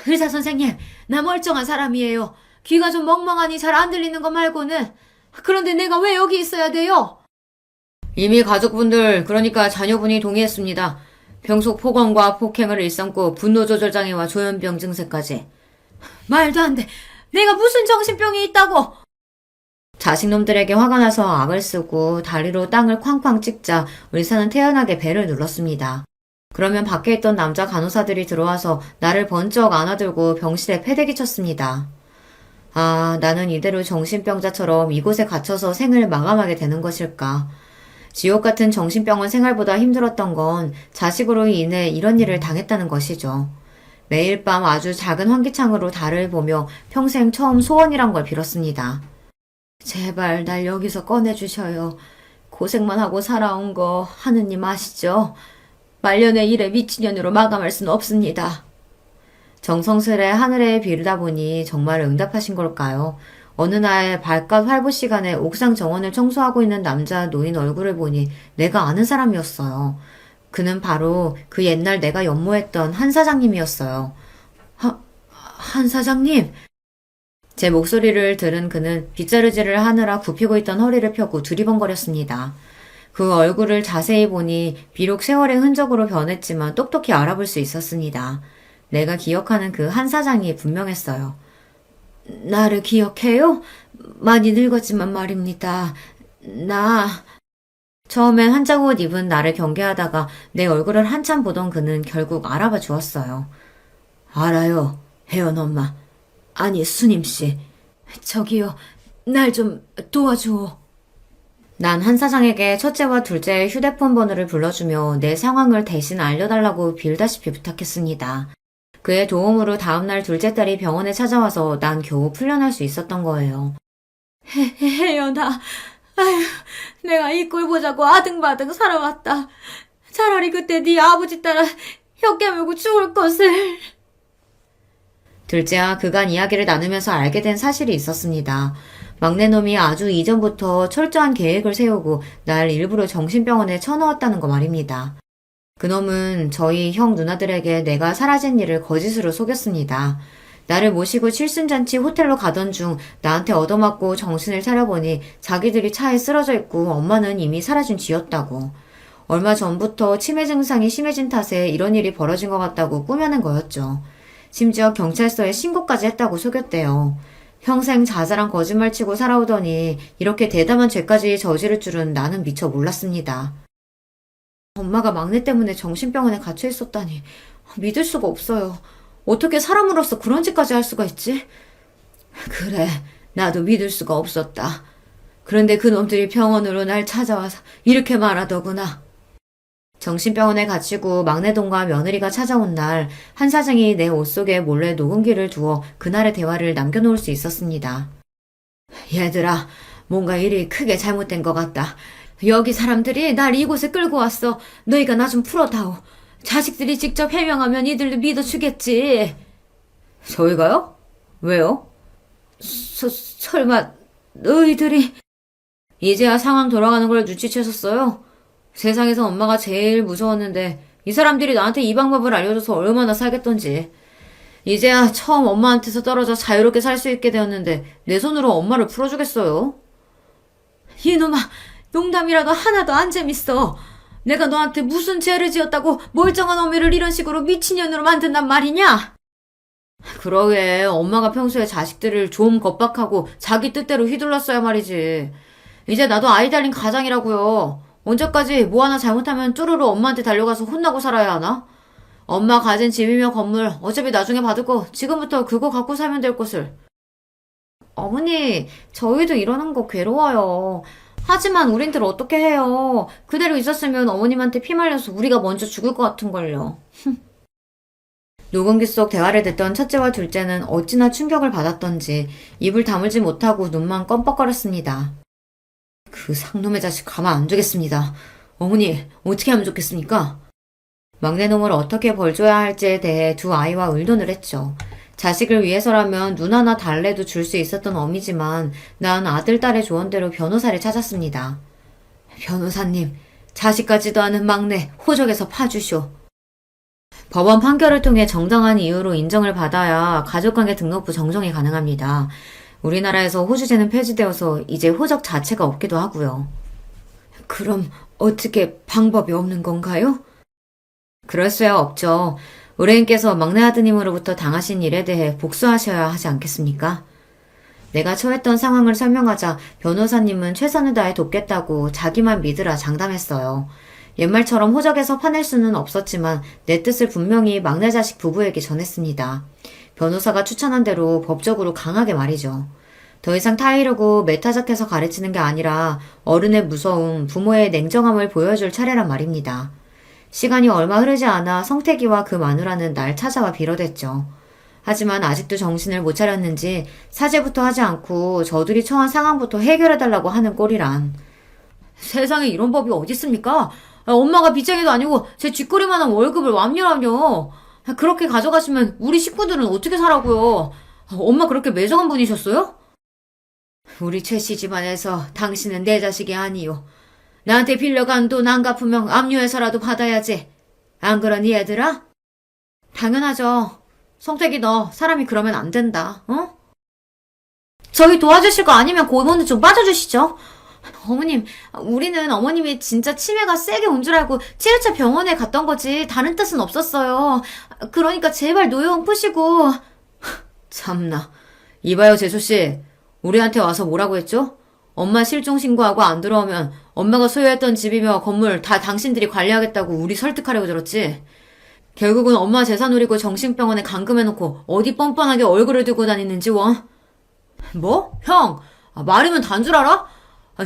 의사 선생님, 나 멀쩡한 사람이에요. 귀가 좀 멍멍하니 잘 안 들리는 거 말고는. 그런데 내가 왜 여기 있어야 돼요? 이미 가족분들, 그러니까 자녀분이 동의했습니다. 병속 폭언과 폭행을 일삼고 분노조절장애와 조현병 증세까지. 말도 안 돼. 내가 무슨 정신병이 있다고. 자식놈들에게 화가 나서 악을 쓰고 다리로 땅을 쾅쾅 찍자 의사는 태연하게 배를 눌렀습니다. 그러면 밖에 있던 남자 간호사들이 들어와서 나를 번쩍 안아들고 병실에 패대기 쳤습니다. 아, 나는 이대로 정신병자처럼 이곳에 갇혀서 생을 마감하게 되는 것일까. 지옥 같은 정신병원 생활보다 힘들었던 건 자식으로 인해 이런 일을 당했다는 것이죠. 매일 밤 아주 작은 환기창으로 달을 보며 평생 처음 소원이란 걸 빌었습니다. 제발 날 여기서 꺼내주셔요. 고생만 하고 살아온 거 하느님 아시죠? 말년의 일에 미친년으로 마감할 수는 없습니다. 정성스레 하늘에 비르다 보니 정말 응답하신 걸까요? 어느 날 발갓 활보 시간에 옥상 정원을 청소하고 있는 남자 노인 얼굴을 보니 내가 아는 사람이었어요. 그는 바로 그 옛날 내가 연모했던 한 사장님이었어요. 한 사장님? 제 목소리를 들은 그는 빗자루질을 하느라 굽히고 있던 허리를 펴고 두리번거렸습니다. 그 얼굴을 자세히 보니 비록 세월의 흔적으로 변했지만 똑똑히 알아볼 수 있었습니다. 내가 기억하는 그 한 사장이 분명했어요. 나를 기억해요? 많이 늙었지만 말입니다. 처음엔 한자구 옷 입은 나를 경계하다가 내 얼굴을 한참 보던 그는 결국 알아봐 주었어요. 알아요, 혜연 엄마. 아니, 수님씨. 저기요, 날 좀 도와줘. 난 한 사장에게 첫째와 둘째의 휴대폰 번호를 불러주며 내 상황을 대신 알려달라고 빌다시피 부탁했습니다. 그의 도움으로 다음날 둘째 딸이 병원에 찾아와서 난 겨우 풀려날 수 있었던 거예요. 혜연아, 아휴, 내가 이 꼴 보자고 아등바등 살아왔다. 차라리 그때 네 아버지 따라 혀 깨물고 죽을 것을. 둘째와 그간 이야기를 나누면서 알게 된 사실이 있었습니다. 막내놈이 아주 이전부터 철저한 계획을 세우고 날 일부러 정신병원에 쳐넣었다는 거 말입니다. 그놈은 저희 형 누나들에게 내가 사라진 일을 거짓으로 속였습니다. 나를 모시고 칠순잔치 호텔로 가던 중 나한테 얻어맞고 정신을 차려보니 자기들이 차에 쓰러져 있고 엄마는 이미 사라진 뒤였다고. 얼마 전부터 치매 증상이 심해진 탓에 이런 일이 벌어진 것 같다고 꾸며낸 거였죠. 심지어 경찰서에 신고까지 했다고 속였대요. 평생 자잘한 거짓말 치고 살아오더니 이렇게 대담한 죄까지 저지를 줄은 나는 미처 몰랐습니다. 엄마가 막내 때문에 정신병원에 갇혀 있었다니 믿을 수가 없어요. 어떻게 사람으로서 그런 짓까지 할 수가 있지? 그래, 나도 믿을 수가 없었다. 그런데 그놈들이 병원으로 날 찾아와서 이렇게 말하더구나. 정신병원에 갇히고 막내동과 며느리가 찾아온 날, 한 사장이 내 옷 속에 몰래 녹음기를 두어 그날의 대화를 남겨놓을 수 있었습니다. 얘들아, 뭔가 일이 크게 잘못된 것 같다. 여기 사람들이 날 이곳에 끌고 왔어. 너희가 나 좀 풀어다오. 자식들이 직접 해명하면 이들도 믿어주겠지. 저희가요? 왜요? 설마 너희들이... 이제야 상황 돌아가는 걸 눈치채셨어요? 세상에서 엄마가 제일 무서웠는데 이 사람들이 나한테 이 방법을 알려줘서 얼마나 살겠던지. 이제야 처음 엄마한테서 떨어져 자유롭게 살 수 있게 되었는데 내 손으로 엄마를 풀어주겠어요? 이놈아, 농담이라도 하나도 안 재밌어. 내가 너한테 무슨 죄를 지었다고 멀쩡한 어미를 이런 식으로 미친년으로 만든단 말이냐? 그러게 엄마가 평소에 자식들을 좀 겁박하고 자기 뜻대로 휘둘렀어야 말이지. 이제 나도 아이 달린 가장이라고요. 언제까지 뭐 하나 잘못하면 쭈루루 엄마한테 달려가서 혼나고 살아야 하나? 엄마 가진 집이며 건물 어차피 나중에 받을 거 지금부터 그거 갖고 살면 될 것을. 어머니, 저희도 이러는 거 괴로워요. 하지만 우린들 어떻게 해요. 그대로 있었으면 어머님한테 피 말려서 우리가 먼저 죽을 것 같은걸요. 녹음기 속 대화를 듣던 첫째와 둘째는 어찌나 충격을 받았던지 입을 다물지 못하고 눈만 껌뻑거렸습니다. 그 상놈의 자식 가만 안 두겠습니다. 어머니, 어떻게 하면 좋겠습니까? 막내놈을 어떻게 벌줘야 할지에 대해 두 아이와 의논을 했죠. 자식을 위해서라면 눈 하나 달래도 줄 수 있었던 어미지만 난 아들, 딸의 조언대로 변호사를 찾았습니다. 변호사님, 자식 같지도 않은 막내 호적에서 파주쇼. 법원 판결을 통해 정당한 이유로 인정을 받아야 가족관계 등록부 정정이 가능합니다. 우리나라에서 호주제는 폐지되어서 이제 호적 자체가 없기도 하고요. 그럼 어떻게 방법이 없는 건가요? 그럴 수야 없죠. 의뢰인께서 막내 아드님으로부터 당하신 일에 대해 복수하셔야 하지 않겠습니까? 내가 처했던 상황을 설명하자 변호사님은 최선을 다해 돕겠다고 자기만 믿으라 장담했어요. 옛말처럼 호적에서 파낼 수는 없었지만 내 뜻을 분명히 막내 자식 부부에게 전했습니다. 변호사가 추천한 대로 법적으로 강하게 말이죠. 더 이상 타이르고 매타작해서 가르치는 게 아니라 어른의 무서움, 부모의 냉정함을 보여줄 차례란 말입니다. 시간이 얼마 흐르지 않아 성태기와 그 마누라는 날 찾아와 빌어댔죠. 하지만 아직도 정신을 못 차렸는지 사죄부터 하지 않고 저들이 처한 상황부터 해결해달라고 하는 꼴이란. 세상에 이런 법이 어디 있습니까? 엄마가 빚쟁이도 아니고 제 쥐꼬리만한 월급을 완료하며 그렇게 가져가시면 우리 식구들은 어떻게 살라고요? 엄마 그렇게 매정한 분이셨어요? 우리 최씨 집안에서 당신은 내 자식이 아니요. 나한테 빌려간 돈 안 갚으면 압류해서라도 받아야지. 안 그러니 얘들아? 당연하죠. 성택이 너 사람이 그러면 안 된다. 어? 저희 도와주실 거 아니면 고모는 좀 빠져주시죠. 어머님, 우리는 어머님이 진짜 치매가 세게 온 줄 알고 7차 병원에 갔던 거지 다른 뜻은 없었어요. 그러니까 제발 노여움 푸시고. 참나. 이봐요 재수씨. 우리한테 와서 뭐라고 했죠? 엄마 실종 신고하고 안 들어오면 엄마가 소유했던 집이며 건물 다 당신들이 관리하겠다고 우리 설득하려고 들었지. 결국은 엄마 재산 노리고 정신병원에 감금해놓고 어디 뻔뻔하게 얼굴을 들고 다니는지 원. 뭐? 형! 말이면 단 줄 알아?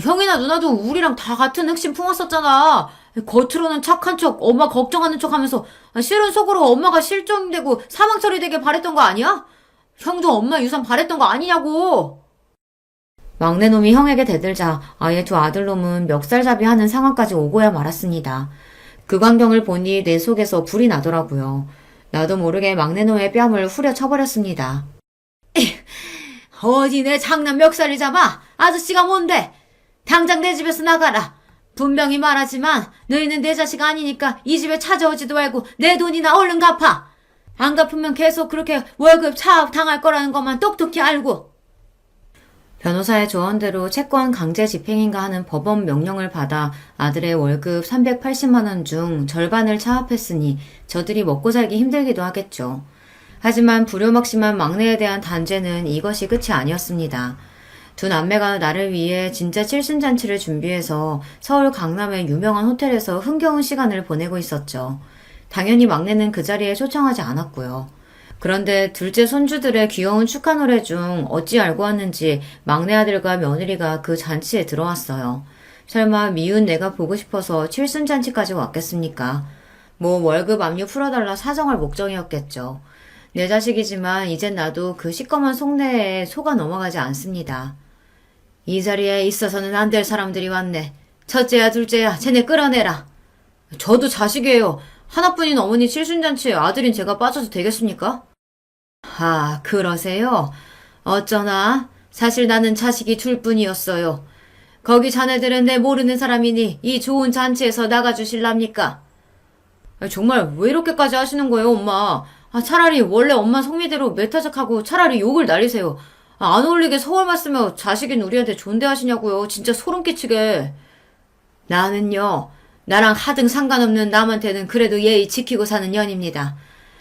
형이나 누나도 우리랑 다 같은 흑심 품었었잖아. 겉으로는 착한 척, 엄마 걱정하는 척 하면서 실은 속으로 엄마가 실종되고 사망 처리되길 바랬던 거 아니야? 형도 엄마 유산 바랬던 거 아니냐고. 막내놈이 형에게 대들자 아예 두 아들놈은 멱살잡이하는 상황까지 오고야 말았습니다. 그 광경을 보니 내 속에서 불이 나더라고요. 나도 모르게 막내 놈의 뺨을 후려쳐버렸습니다. 어디 내 장남 멱살을 잡아? 아저씨가 뭔데? 당장 내 집에서 나가라. 분명히 말하지만 너희는 내 자식 아니니까 이 집에 찾아오지도 말고 내 돈이나 얼른 갚아. 안 갚으면 계속 그렇게 월급 차압 당할 거라는 것만 똑똑히 알고. 변호사의 조언대로 채권 강제 집행인가 하는 법원 명령을 받아 아들의 월급 380만 원 중 절반을 차압했으니 저들이 먹고 살기 힘들기도 하겠죠. 하지만 불효막심한 막내에 대한 단죄는 이것이 끝이 아니었습니다. 두 남매가 나를 위해 진짜 칠순잔치를 준비해서 서울 강남의 유명한 호텔에서 흥겨운 시간을 보내고 있었죠. 당연히 막내는 그 자리에 초청하지 않았고요. 그런데 둘째 손주들의 귀여운 축하 노래 중 어찌 알고 왔는지 막내 아들과 며느리가 그 잔치에 들어왔어요. 설마 미운 내가 보고 싶어서 칠순잔치까지 왔겠습니까? 뭐 월급 압류 풀어달라 사정할 목적이었겠죠. 내 자식이지만 이젠 나도 그 시꺼먼 속내에 속아 넘어가지 않습니다. 이 자리에 있어서는 안 될 사람들이 왔네. 첫째야 둘째야 쟤네 끌어내라. 저도 자식이에요. 하나뿐인 어머니 칠순잔치에 아들인 제가 빠져도 되겠습니까? 아, 그러세요? 어쩌나? 사실 나는 자식이 둘뿐이었어요. 거기 자네들은 내 모르는 사람이니 이 좋은 잔치에서 나가주실랍니까? 정말 왜 이렇게까지 하시는 거예요, 엄마? 차라리 원래 엄마 성미대로 매타작하고 차라리 욕을 날리세요. 안 어울리게 서울말 쓰며 자식인 우리한테 존대하시냐고요. 진짜 소름 끼치게. 나는요. 나랑 하등 상관없는 남한테는 그래도 예의 지키고 사는 년입니다.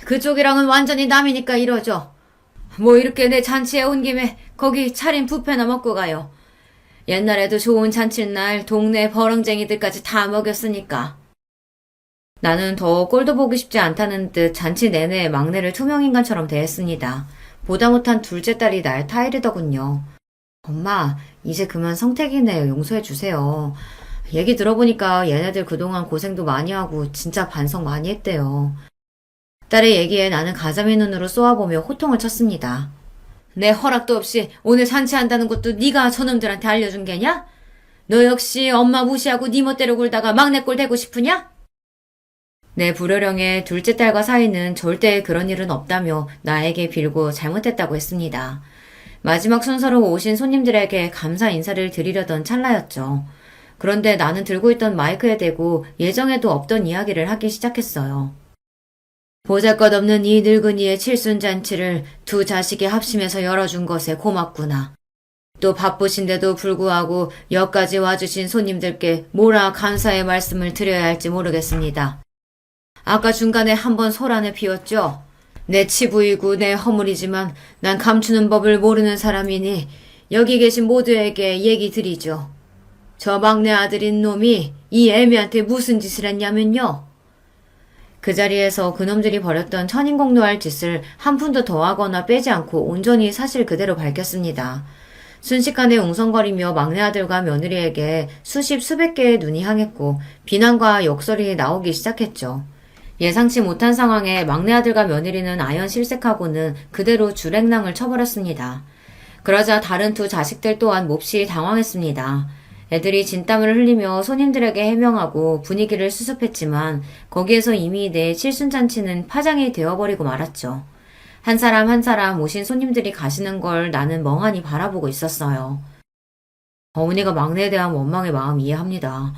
그쪽이랑은 완전히 남이니까 이러죠. 뭐 이렇게 내 잔치에 온 김에 거기 차린 뷔페나 먹고 가요. 옛날에도 좋은 잔칫날 동네 버렁쟁이들까지 다 먹였으니까. 나는 더 꼴도 보기 쉽지 않다는 듯 잔치 내내 막내를 투명인간처럼 대했습니다. 보다 못한 둘째 딸이 날 타이르더군요. 엄마, 이제 그만 성택이네요. 용서해주세요. 얘기 들어보니까 얘네들 그동안 고생도 많이 하고 진짜 반성 많이 했대요. 딸의 얘기에 나는 가자미 눈으로 쏘아보며 호통을 쳤습니다. 내 허락도 없이 오늘 잔치한다는 것도 네가 저놈들한테 알려준 게냐? 너 역시 엄마 무시하고 네 멋대로 굴다가 막내 꼴 되고 싶으냐? 내 불효령에 둘째 딸과 사이는 절대 그런 일은 없다며 나에게 빌고 잘못했다고 했습니다. 마지막 순서로 오신 손님들에게 감사 인사를 드리려던 찰나였죠. 그런데 나는 들고 있던 마이크에 대고 예정에도 없던 이야기를 하기 시작했어요. 보잘것없는 이 늙은이의 칠순잔치를 두 자식이 합심해서 열어준 것에 고맙구나. 또 바쁘신데도 불구하고 여기까지 와주신 손님들께 뭐라 감사의 말씀을 드려야 할지 모르겠습니다. 아까 중간에 한번 소란을 피웠죠. 내 치부이고 내 허물이지만 난 감추는 법을 모르는 사람이니 여기 계신 모두에게 얘기 드리죠. 저 막내 아들인 놈이 이 애미한테 무슨 짓을 했냐면요. 그 자리에서 그놈들이 벌였던 천인공노할 짓을 한 푼도 더하거나 빼지 않고 온전히 사실 그대로 밝혔습니다. 순식간에 웅성거리며 막내 아들과 며느리에게 수십 수백 개의 눈이 향했고 비난과 욕설이 나오기 시작했죠. 예상치 못한 상황에 막내 아들과 며느리는 아연 실색하고는 그대로 줄행랑을 쳐버렸습니다. 그러자 다른 두 자식들 또한 몹시 당황했습니다. 애들이 진땀을 흘리며 손님들에게 해명하고 분위기를 수습했지만 거기에서 이미 내 칠순잔치는 파장이 되어버리고 말았죠. 한 사람 한 사람 오신 손님들이 가시는 걸 나는 멍하니 바라보고 있었어요. 어머니가 막내에 대한 원망의 마음 이해합니다.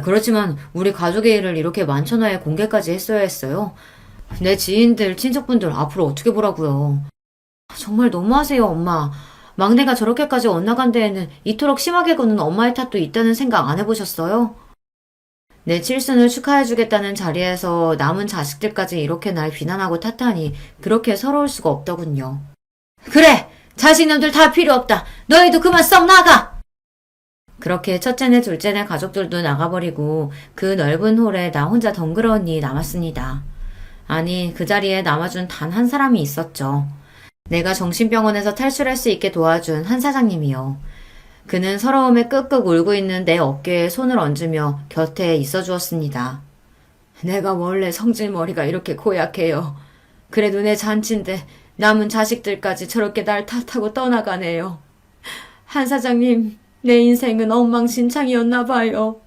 그렇지만 우리 가족의 일을 이렇게 만천하에 공개까지 했어야 했어요. 내 지인들, 친척분들 앞으로 어떻게 보라고요. 정말 너무하세요, 엄마. 막내가 저렇게까지 엇나간 데에는 이토록 심하게 구는 엄마의 탓도 있다는 생각 안 해보셨어요? 내 칠순을 축하해주겠다는 자리에서 남은 자식들까지 이렇게 날 비난하고 탓하니 그렇게 서러울 수가 없더군요. 그래! 자식놈들 다 필요 없다! 너희도 그만 썩 나가! 그렇게 첫째네 둘째네 가족들도 나가버리고 그 넓은 홀에 나 혼자 덩그러니 남았습니다. 아니, 그 자리에 남아준 단 한 사람이 있었죠. 내가 정신병원에서 탈출할 수 있게 도와준 한 사장님이요. 그는 서러움에 끄끄 울고 있는 내 어깨에 손을 얹으며 곁에 있어 주었습니다. 내가 원래 성질머리가 이렇게 고약해요. 그래도 내 잔치인데 남은 자식들까지 저렇게 날 탓하고 떠나가네요. 한 사장님, 내 인생은 엉망진창이었나 봐요.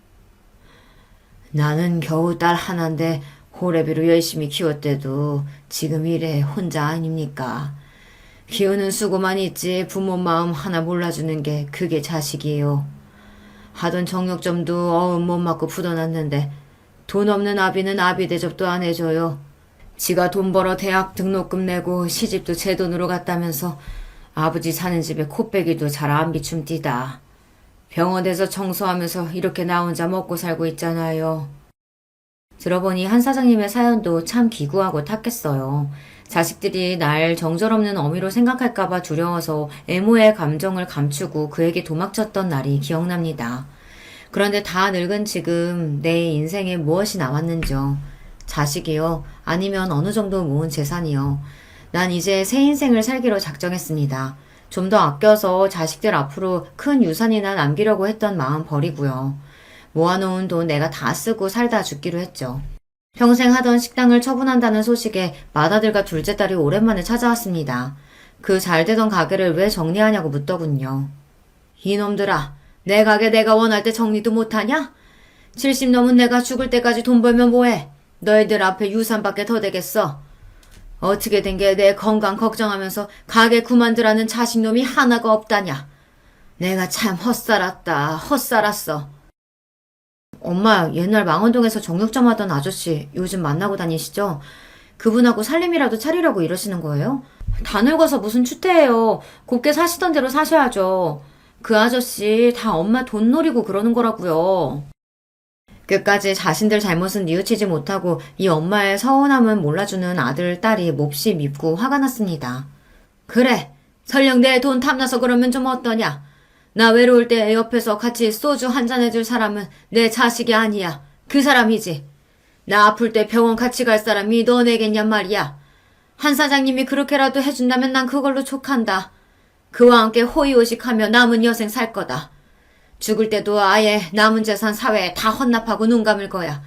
나는 겨우 딸 하나인데 호래비로 열심히 키웠대도 지금 이래 혼자 아닙니까? 키우는 수고만 있지 부모 마음 하나 몰라주는 게 그게 자식이에요. 하던 정육점도 어음 못 맞고 부도났는데 돈 없는 아비는 아비 대접도 안 해줘요. 지가 돈 벌어 대학 등록금 내고 시집도 제 돈으로 갔다면서 아버지 사는 집에 코빼기도 잘 안 비춤디다. 병원에서 청소하면서 이렇게 나 혼자 먹고 살고 있잖아요. 들어보니 한 사장님의 사연도 참 기구하고 탔겠어요. 자식들이 날 정절없는 어미로 생각할까봐 두려워서 애모의 감정을 감추고 그에게 도망쳤던 날이 기억납니다. 그런데 다 늙은 지금 내 인생에 무엇이 남았는지요. 자식이요? 아니면 어느 정도 모은 재산이요? 난 이제 새 인생을 살기로 작정했습니다. 좀 더 아껴서 자식들 앞으로 큰 유산이나 남기려고 했던 마음 버리고요. 모아놓은 돈 내가 다 쓰고 살다 죽기로 했죠. 평생 하던 식당을 처분한다는 소식에 맏아들과 둘째 딸이 오랜만에 찾아왔습니다. 그 잘되던 가게를 왜 정리하냐고 묻더군요. 이놈들아, 내 가게 내가 원할 때 정리도 못하냐? 70 넘은 내가 죽을 때까지 돈 벌면 뭐해? 너희들 앞에 유산밖에 더 되겠어. 어떻게 된 게 내 건강 걱정하면서 가게 그만두라는 자식놈이 하나가 없다냐? 내가 참 헛살았어. 엄마, 옛날 망원동에서 정육점 하던 아저씨 요즘 만나고 다니시죠? 그분하고 살림이라도 차리려고 이러시는 거예요? 다 늙어서 무슨 추태예요. 곱게 사시던 대로 사셔야죠. 그 아저씨 다 엄마 돈 노리고 그러는 거라고요. 끝까지 자신들 잘못은 뉘우치지 못하고 이 엄마의 서운함은 몰라주는 아들, 딸이 몹시 밉고 화가 났습니다. 그래, 설령 내 돈 탐나서 그러면 좀 어떠냐? 나 외로울 때 옆에서 같이 소주 한잔 해줄 사람은 내 자식이 아니야. 그 사람이지. 나 아플 때 병원 같이 갈 사람이 너네겠냔 말이야. 한 사장님이 그렇게라도 해준다면 난 그걸로 족한다. 그와 함께 호의호식하며 남은 여생 살 거다. 죽을 때도 아예 남은 재산 사회에 다 헌납하고 눈 감을 거야.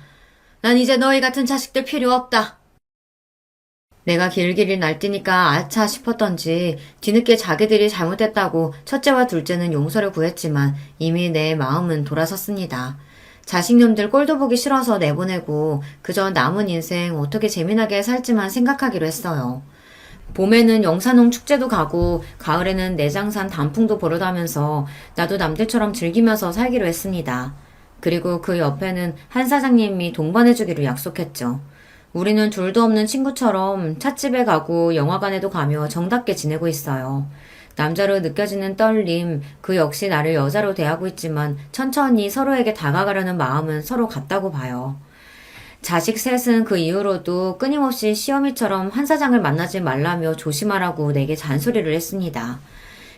난 이제 너희 같은 자식들 필요 없다. 내가 길길이 날뛰니까 아차 싶었던지 뒤늦게 자기들이 잘못했다고 첫째와 둘째는 용서를 구했지만 이미 내 마음은 돌아섰습니다. 자식놈들 꼴도 보기 싫어서 내보내고 그저 남은 인생 어떻게 재미나게 살지만 생각하기로 했어요. 봄에는 영산홍 축제도 가고 가을에는 내장산 단풍도 보러 가면서 나도 남들처럼 즐기면서 살기로 했습니다. 그리고 그 옆에는 한 사장님이 동반해주기로 약속했죠. 우리는 둘도 없는 친구처럼 찻집에 가고 영화관에도 가며 정답게 지내고 있어요. 남자로 느껴지는 떨림, 그 역시 나를 여자로 대하고 있지만 천천히 서로에게 다가가려는 마음은 서로 같다고 봐요. 자식 셋은 그 이후로도 끊임없이 시어미처럼 한 사장을 만나지 말라며 조심하라고 내게 잔소리를 했습니다.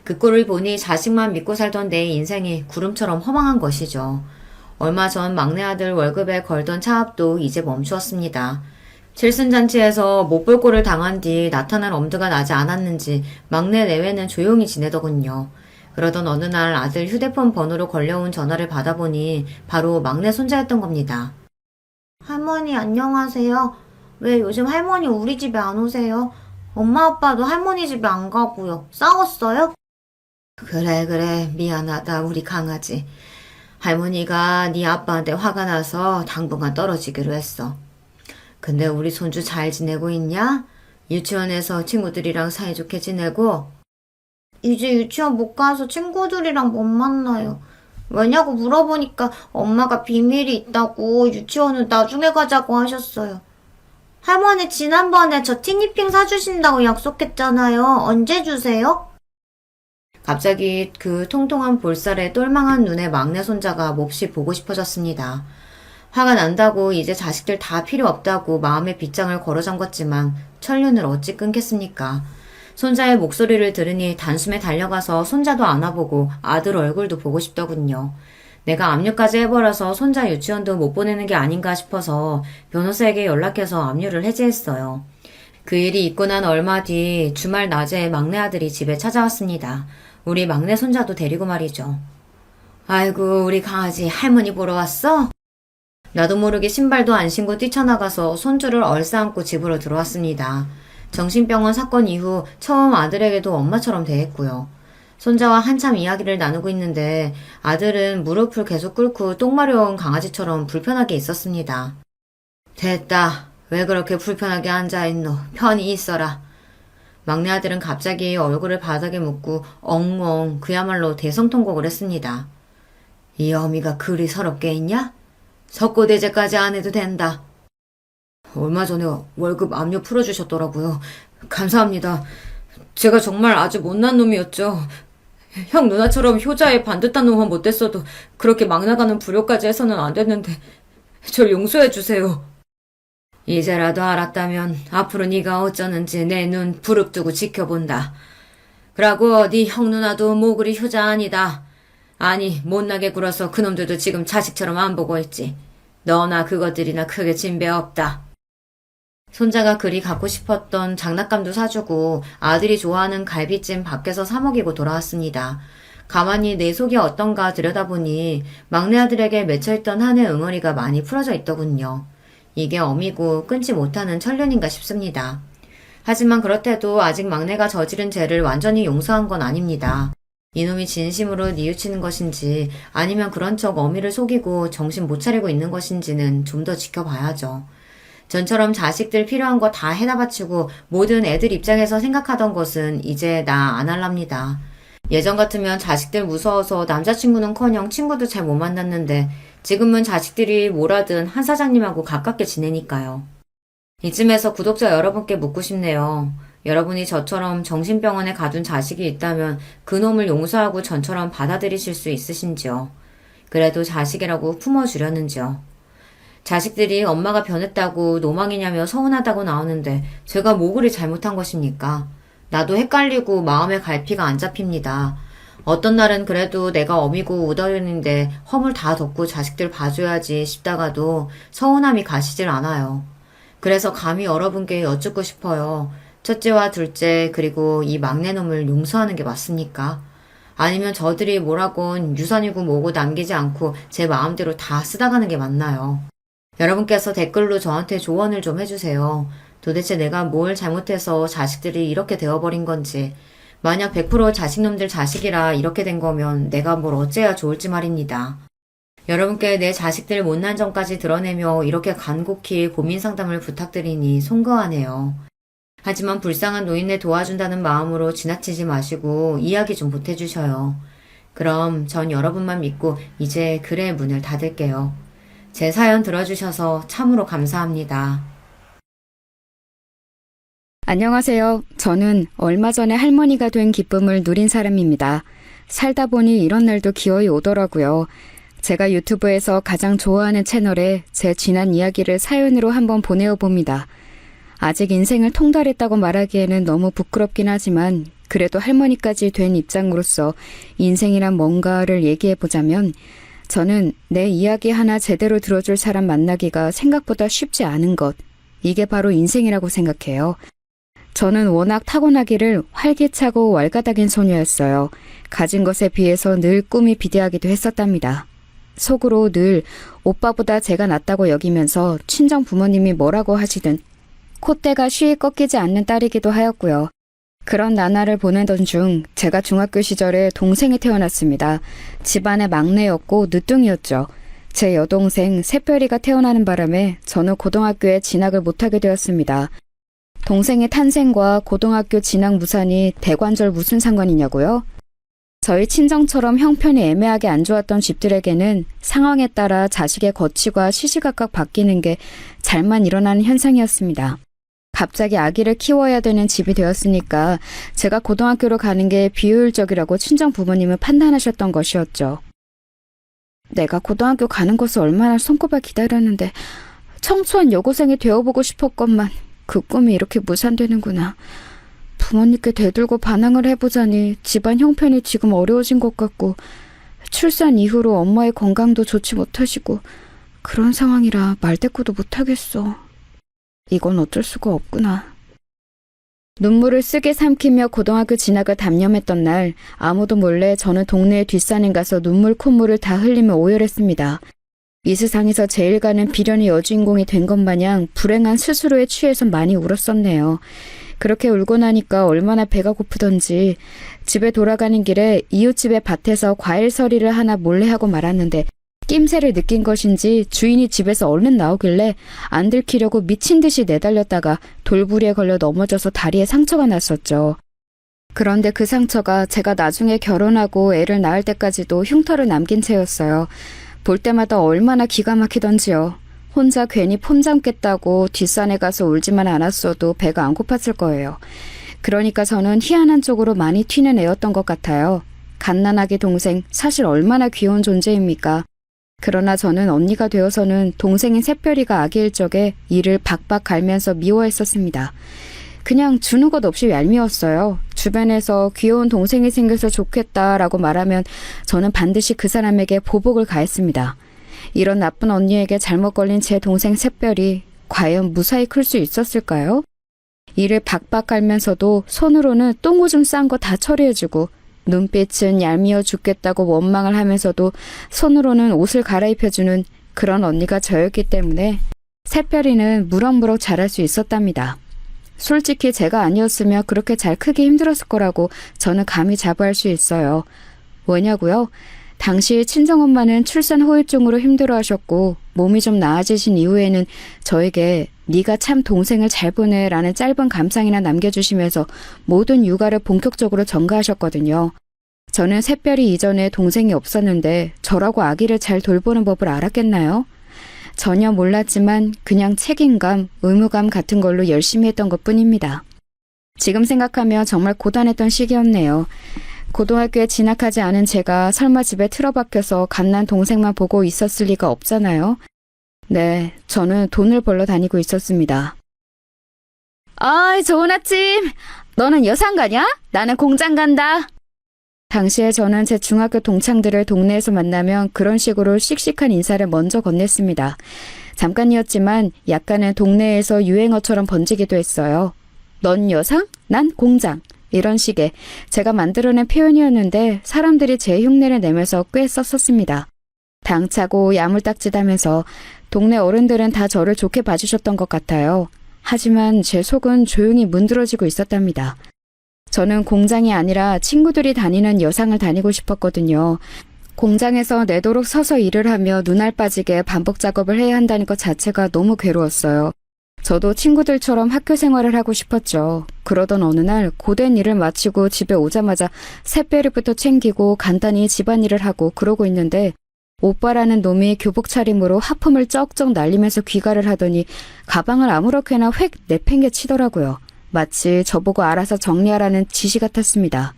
그 꼴을 보니 자식만 믿고 살던 내 인생이 구름처럼 허망한 것이죠. 얼마 전 막내 아들 월급에 걸던 차압도 이제 멈추었습니다. 칠순잔치에서 못 볼 꼴을 당한 뒤 나타날 엄두가 나지 않았는지 막내 내외는 조용히 지내더군요. 그러던 어느 날 아들 휴대폰 번호로 걸려온 전화를 받아보니 바로 막내 손자였던 겁니다. 할머니 안녕하세요. 왜 요즘 할머니 우리 집에 안 오세요? 엄마 아빠도 할머니 집에 안 가고요. 싸웠어요? 그래 미안하다 우리 강아지. 할머니가 네 아빠한테 화가 나서 당분간 떨어지기로 했어. 근데 우리 손주 잘 지내고 있냐? 유치원에서 친구들이랑 사이좋게 지내고? 이제 유치원 못 가서 친구들이랑 못 만나요. 왜냐고 물어보니까 엄마가 비밀이 있다고 유치원은 나중에 가자고 하셨어요. 할머니 지난번에 저 티니핑 사주신다고 약속했잖아요. 언제 주세요? 갑자기 그 통통한 볼살에 똘망한 눈의 막내 손자가 몹시 보고 싶어졌습니다. 화가 난다고 이제 자식들 다 필요 없다고 마음의 빗장을 걸어 잠궜지만 천륜을 어찌 끊겠습니까? 손자의 목소리를 들으니 단숨에 달려가서 손자도 안아보고 아들 얼굴도 보고 싶더군요. 내가 압류까지 해버려서 손자 유치원도 못 보내는 게 아닌가 싶어서 변호사에게 연락해서 압류를 해지했어요. 그 일이 있고 난 얼마 뒤 주말 낮에 막내 아들이 집에 찾아왔습니다. 우리 막내 손자도 데리고 말이죠. 아이고 우리 강아지 할머니 보러 왔어? 나도 모르게 신발도 안 신고 뛰쳐나가서 손주를 얼싸안고 집으로 들어왔습니다. 정신병원 사건 이후 처음 아들에게도 엄마처럼 대했고요. 손자와 한참 이야기를 나누고 있는데 아들은 무릎을 계속 꿇고 똥 마려운 강아지처럼 불편하게 있었습니다. 됐다. 왜 그렇게 불편하게 앉아있노? 편히 있어라. 막내 아들은 갑자기 얼굴을 바닥에 묻고 엉엉 그야말로 대성통곡을 했습니다. 이 어미가 그리 서럽게 있냐? 석고대제까지 안 해도 된다. 얼마 전에 월급 압류 풀어주셨더라고요. 감사합니다. 제가 정말 아주 못난 놈이었죠. 형 누나처럼 효자의 반듯한 놈은 못됐어도 그렇게 막 나가는 불효까지 해서는 안 됐는데 절 용서해 주세요. 이제라도 알았다면 앞으로 네가 어쩌는지 내 눈 부릅뜨고 지켜본다. 그러고 네 형 누나도 뭐 그리 효자 아니다. 아니 못나게 굴어서 그놈들도 지금 자식처럼 안 보고 있지. 너나 그것들이나 크게 진배 없다. 손자가 그리 갖고 싶었던 장난감도 사주고 아들이 좋아하는 갈비찜 밖에서 사 먹이고 돌아왔습니다. 가만히 내 속이 어떤가 들여다보니 막내 아들에게 맺혀있던 한해 응어리가 많이 풀어져 있더군요. 이게 어미고 끊지 못하는 천륜인가 싶습니다. 하지만 그렇대도 아직 막내가 저지른 죄를 완전히 용서한 건 아닙니다. 이놈이 진심으로 뉘우치는 것인지 아니면 그런 척 어미를 속이고 정신 못 차리고 있는 것인지는 좀 더 지켜봐야죠. 전처럼 자식들 필요한 거 다 해다 바치고 모든 애들 입장에서 생각하던 것은 이제 나 안 할랍니다. 예전 같으면 자식들 무서워서 남자친구는커녕 친구도 잘 못 만났는데 지금은 자식들이 뭐라든 한 사장님하고 가깝게 지내니까요. 이쯤에서 구독자 여러분께 묻고 싶네요. 여러분이 저처럼 정신병원에 가둔 자식이 있다면 그놈을 용서하고 전처럼 받아들이실 수 있으신지요? 그래도 자식이라고 품어주려는지요? 자식들이 엄마가 변했다고 노망이냐며 서운하다고 나오는데 제가 뭐 그리 잘못한 것입니까? 나도 헷갈리고 마음의 갈피가 안 잡힙니다. 어떤 날은 그래도 내가 어미고 우덜인데 허물 다 덮고 자식들 봐줘야지 싶다가도 서운함이 가시질 않아요. 그래서 감히 여러분께 여쭙고 싶어요. 첫째와 둘째 그리고 이 막내놈을 용서하는 게 맞습니까? 아니면 저들이 뭐라곤 유산이고 뭐고 남기지 않고 제 마음대로 다 쓰다가는 게 맞나요? 여러분께서 댓글로 저한테 조언을 좀 해주세요. 도대체 내가 뭘 잘못해서 자식들이 이렇게 되어버린 건지, 만약 100% 자식놈들 자식이라 이렇게 된 거면 내가 뭘 어째야 좋을지 말입니다. 여러분께 내 자식들 못난 점까지 드러내며 이렇게 간곡히 고민 상담을 부탁드리니 송구하네요. 하지만 불쌍한 노인네 도와준다는 마음으로 지나치지 마시고 이야기 좀 보태주셔요. 그럼 전 여러분만 믿고 이제 글의 문을 닫을게요. 제 사연 들어주셔서 참으로 감사합니다. 안녕하세요. 저는 얼마 전에 할머니가 된 기쁨을 누린 사람입니다. 살다 보니 이런 날도 기어이 오더라고요. 제가 유튜브에서 가장 좋아하는 채널에 제 지난 이야기를 사연으로 한번 보내어 봅니다. 아직 인생을 통달했다고 말하기에는 너무 부끄럽긴 하지만 그래도 할머니까지 된 입장으로서 인생이란 뭔가를 얘기해 보자면 저는 내 이야기 하나 제대로 들어줄 사람 만나기가 생각보다 쉽지 않은 것. 이게 바로 인생이라고 생각해요. 저는 워낙 타고나기를 활기차고 왈가닥인 소녀였어요. 가진 것에 비해서 늘 꿈이 비대하기도 했었답니다. 속으로 늘 오빠보다 제가 낫다고 여기면서 친정 부모님이 뭐라고 하시든 콧대가 쉬이 꺾이지 않는 딸이기도 하였고요. 그런 나날을 보내던 중 제가 중학교 시절에 동생이 태어났습니다. 집안의 막내였고 늦둥이였죠. 제 여동생 새별이가 태어나는 바람에 저는 고등학교에 진학을 못하게 되었습니다. 동생의 탄생과 고등학교 진학 무산이 대관절 무슨 상관이냐고요? 저희 친정처럼 형편이 애매하게 안 좋았던 집들에게는 상황에 따라 자식의 거취가 시시각각 바뀌는 게 잘만 일어나는 현상이었습니다. 갑자기 아기를 키워야 되는 집이 되었으니까 제가 고등학교로 가는 게 비효율적이라고 친정 부모님은 판단하셨던 것이었죠. 내가 고등학교 가는 것을 얼마나 손꼽아 기다렸는데 청소한 여고생이 되어보고 싶었건만 그 꿈이 이렇게 무산되는구나. 부모님께 대들고 반항을 해보자니 집안 형편이 지금 어려워진 것 같고 출산 이후로 엄마의 건강도 좋지 못하시고 그런 상황이라 말대꾸도 못하겠어. 이건 어쩔 수가 없구나. 눈물을 쓰게 삼키며 고등학교 진학을 단념했던 날 아무도 몰래 저는 동네의 뒷산에 가서 눈물 콧물을 다 흘리며 오열했습니다. 이 세상에서 제일 가는 비련의 여주인공이 된 것 마냥 불행한 스스로에 취해서 많이 울었었네요. 그렇게 울고 나니까 얼마나 배가 고프던지 집에 돌아가는 길에 이웃집의 밭에서 과일 서리를 하나 몰래 하고 말았는데 낌새를 느낀 것인지 주인이 집에서 얼른 나오길래 안 들키려고 미친 듯이 내달렸다가 돌부리에 걸려 넘어져서 다리에 상처가 났었죠. 그런데 그 상처가 제가 나중에 결혼하고 애를 낳을 때까지도 흉터를 남긴 채였어요. 볼 때마다 얼마나 기가 막히던지요. 혼자 괜히 폼 잡겠다고 뒷산에 가서 울지만 않았어도 배가 안 고팠을 거예요. 그러니까 저는 희한한 쪽으로 많이 튀는 애였던 것 같아요. 갓난아기 동생, 사실 얼마나 귀여운 존재입니까? 그러나 저는 언니가 되어서는 동생인 새별이가 아기일 적에 이를 박박 갈면서 미워했었습니다. 그냥 주는 것 없이 얄미웠어요. 주변에서 귀여운 동생이 생겨서 좋겠다라고 말하면 저는 반드시 그 사람에게 보복을 가했습니다. 이런 나쁜 언니에게 잘못 걸린 제 동생 새별이 과연 무사히 클 수 있었을까요? 이를 박박 갈면서도 손으로는 똥오줌 싼 거 다 처리해주고 눈빛은 얄미워 죽겠다고 원망을 하면서도 손으로는 옷을 갈아입혀주는 그런 언니가 저였기 때문에 새별이는 무럭무럭 자랄 수 있었답니다. 솔직히 제가 아니었으면 그렇게 잘 크기 힘들었을 거라고 저는 감히 자부할 수 있어요. 왜냐고요? 당시 친정엄마는 출산 후유증으로 힘들어하셨고 몸이 좀 나아지신 이후에는 저에게 네가 참 동생을 잘 보내라는 짧은 감상이나 남겨주시면서 모든 육아를 본격적으로 전가하셨거든요. 저는 새별이 이전에 동생이 없었는데 저라고 아기를 잘 돌보는 법을 알았겠나요? 전혀 몰랐지만 그냥 책임감, 의무감 같은 걸로 열심히 했던 것뿐입니다. 지금 생각하면 정말 고단했던 시기였네요. 고등학교에 진학하지 않은 제가 설마 집에 틀어박혀서 갓난 동생만 보고 있었을 리가 없잖아요. 네, 저는 돈을 벌러 다니고 있었습니다. 아이, 좋은 아침. 너는 여상 가냐? 나는 공장 간다. 당시에 저는 제 중학교 동창들을 동네에서 만나면 그런 식으로 씩씩한 인사를 먼저 건넸습니다. 잠깐이었지만 약간은 동네에서 유행어처럼 번지기도 했어요. 넌 여상? 난 공장. 이런 식의 제가 만들어낸 표현이었는데 사람들이 제 흉내를 내면서 꽤 썼었습니다. 당차고 야물딱짓하면서 동네 어른들은 다 저를 좋게 봐주셨던 것 같아요. 하지만 제 속은 조용히 문드러지고 있었답니다. 저는 공장이 아니라 친구들이 다니는 여상을 다니고 싶었거든요. 공장에서 내도록 서서 일을 하며 눈알 빠지게 반복 작업을 해야 한다는 것 자체가 너무 괴로웠어요. 저도 친구들처럼 학교 생활을 하고 싶었죠. 그러던 어느 날 고된 일을 마치고 집에 오자마자 새별이부터 챙기고 간단히 집안일을 하고 그러고 있는데 오빠라는 놈이 교복 차림으로 하품을 쩍쩍 날리면서 귀가를 하더니 가방을 아무렇게나 획 내팽개치더라고요. 마치 저보고 알아서 정리하라는 지시 같았습니다.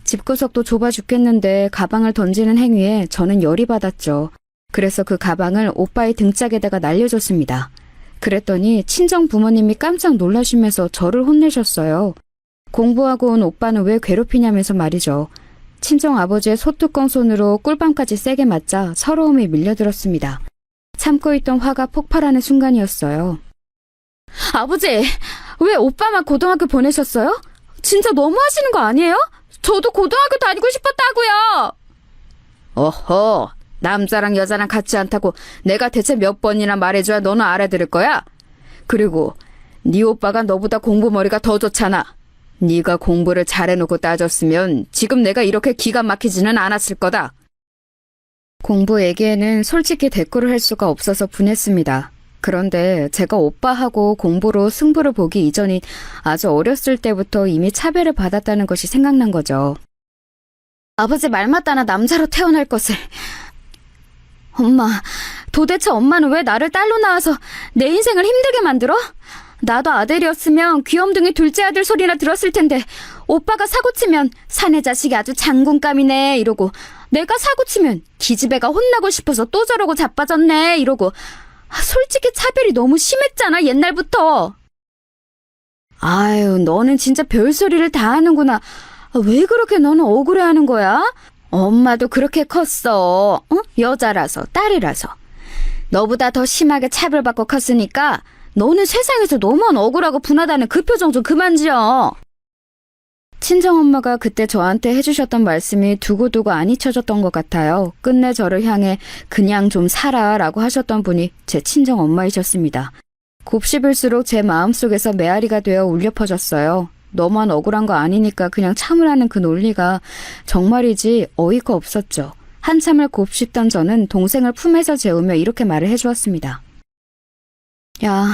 집구석도 좁아 죽겠는데 가방을 던지는 행위에 저는 열이 받았죠. 그래서 그 가방을 오빠의 등짝에다가 날려줬습니다. 그랬더니 친정 부모님이 깜짝 놀라시면서 저를 혼내셨어요. 공부하고 온 오빠는 왜 괴롭히냐면서 말이죠. 친정 아버지의 소뚜껑 손으로 꿀밤까지 세게 맞자 서러움이 밀려들었습니다. 참고 있던 화가 폭발하는 순간이었어요. 아버지, 왜 오빠만 고등학교 보내셨어요? 진짜 너무하시는 거 아니에요? 저도 고등학교 다니고 싶었다고요. 어허, 남자랑 여자랑 같이 안 타고 내가 대체 몇 번이나 말해줘야 너는 알아들을 거야? 그리고 네 오빠가 너보다 공부머리가 더 좋잖아. 네가 공부를 잘해놓고 따졌으면 지금 내가 이렇게 기가 막히지는 않았을 거다. 공부 얘기에는 솔직히 대꾸를 할 수가 없어서 분했습니다. 그런데 제가 오빠하고 공부로 승부를 보기 이전인 아주 어렸을 때부터 이미 차별을 받았다는 것이 생각난 거죠. 아버지 말 맞다나 남자로 태어날 것을. 엄마, 도대체 엄마는 왜 나를 딸로 낳아서 내 인생을 힘들게 만들어? 나도 아들이었으면 귀염둥이 둘째 아들 소리나 들었을 텐데 오빠가 사고치면 사내 자식이 아주 장군감이네 이러고 내가 사고치면 기집애가 혼나고 싶어서 또 저러고 자빠졌네 이러고 솔직히 차별이 너무 심했잖아 옛날부터. 아유, 너는 진짜 별소리를 다 하는구나. 왜 그렇게 너는 억울해하는 거야? 엄마도 그렇게 컸어. 어? 여자라서, 딸이라서. 너보다 더 심하게 차별받고 컸으니까 너는 세상에서 너무 억울하고 분하다는 그 표정 좀 그만 지어. 친정엄마가 그때 저한테 해주셨던 말씀이 두고두고 안 잊혀졌던 것 같아요. 끝내 저를 향해 그냥 좀 살아라고 하셨던 분이 제 친정엄마이셨습니다. 곱씹을수록 제 마음속에서 메아리가 되어 울려 퍼졌어요. 너만 억울한 거 아니니까 그냥 참으라는 그 논리가 정말이지 어이가 없었죠. 한참을 곱씹던 저는 동생을 품에서 재우며 이렇게 말을 해주었습니다. 야,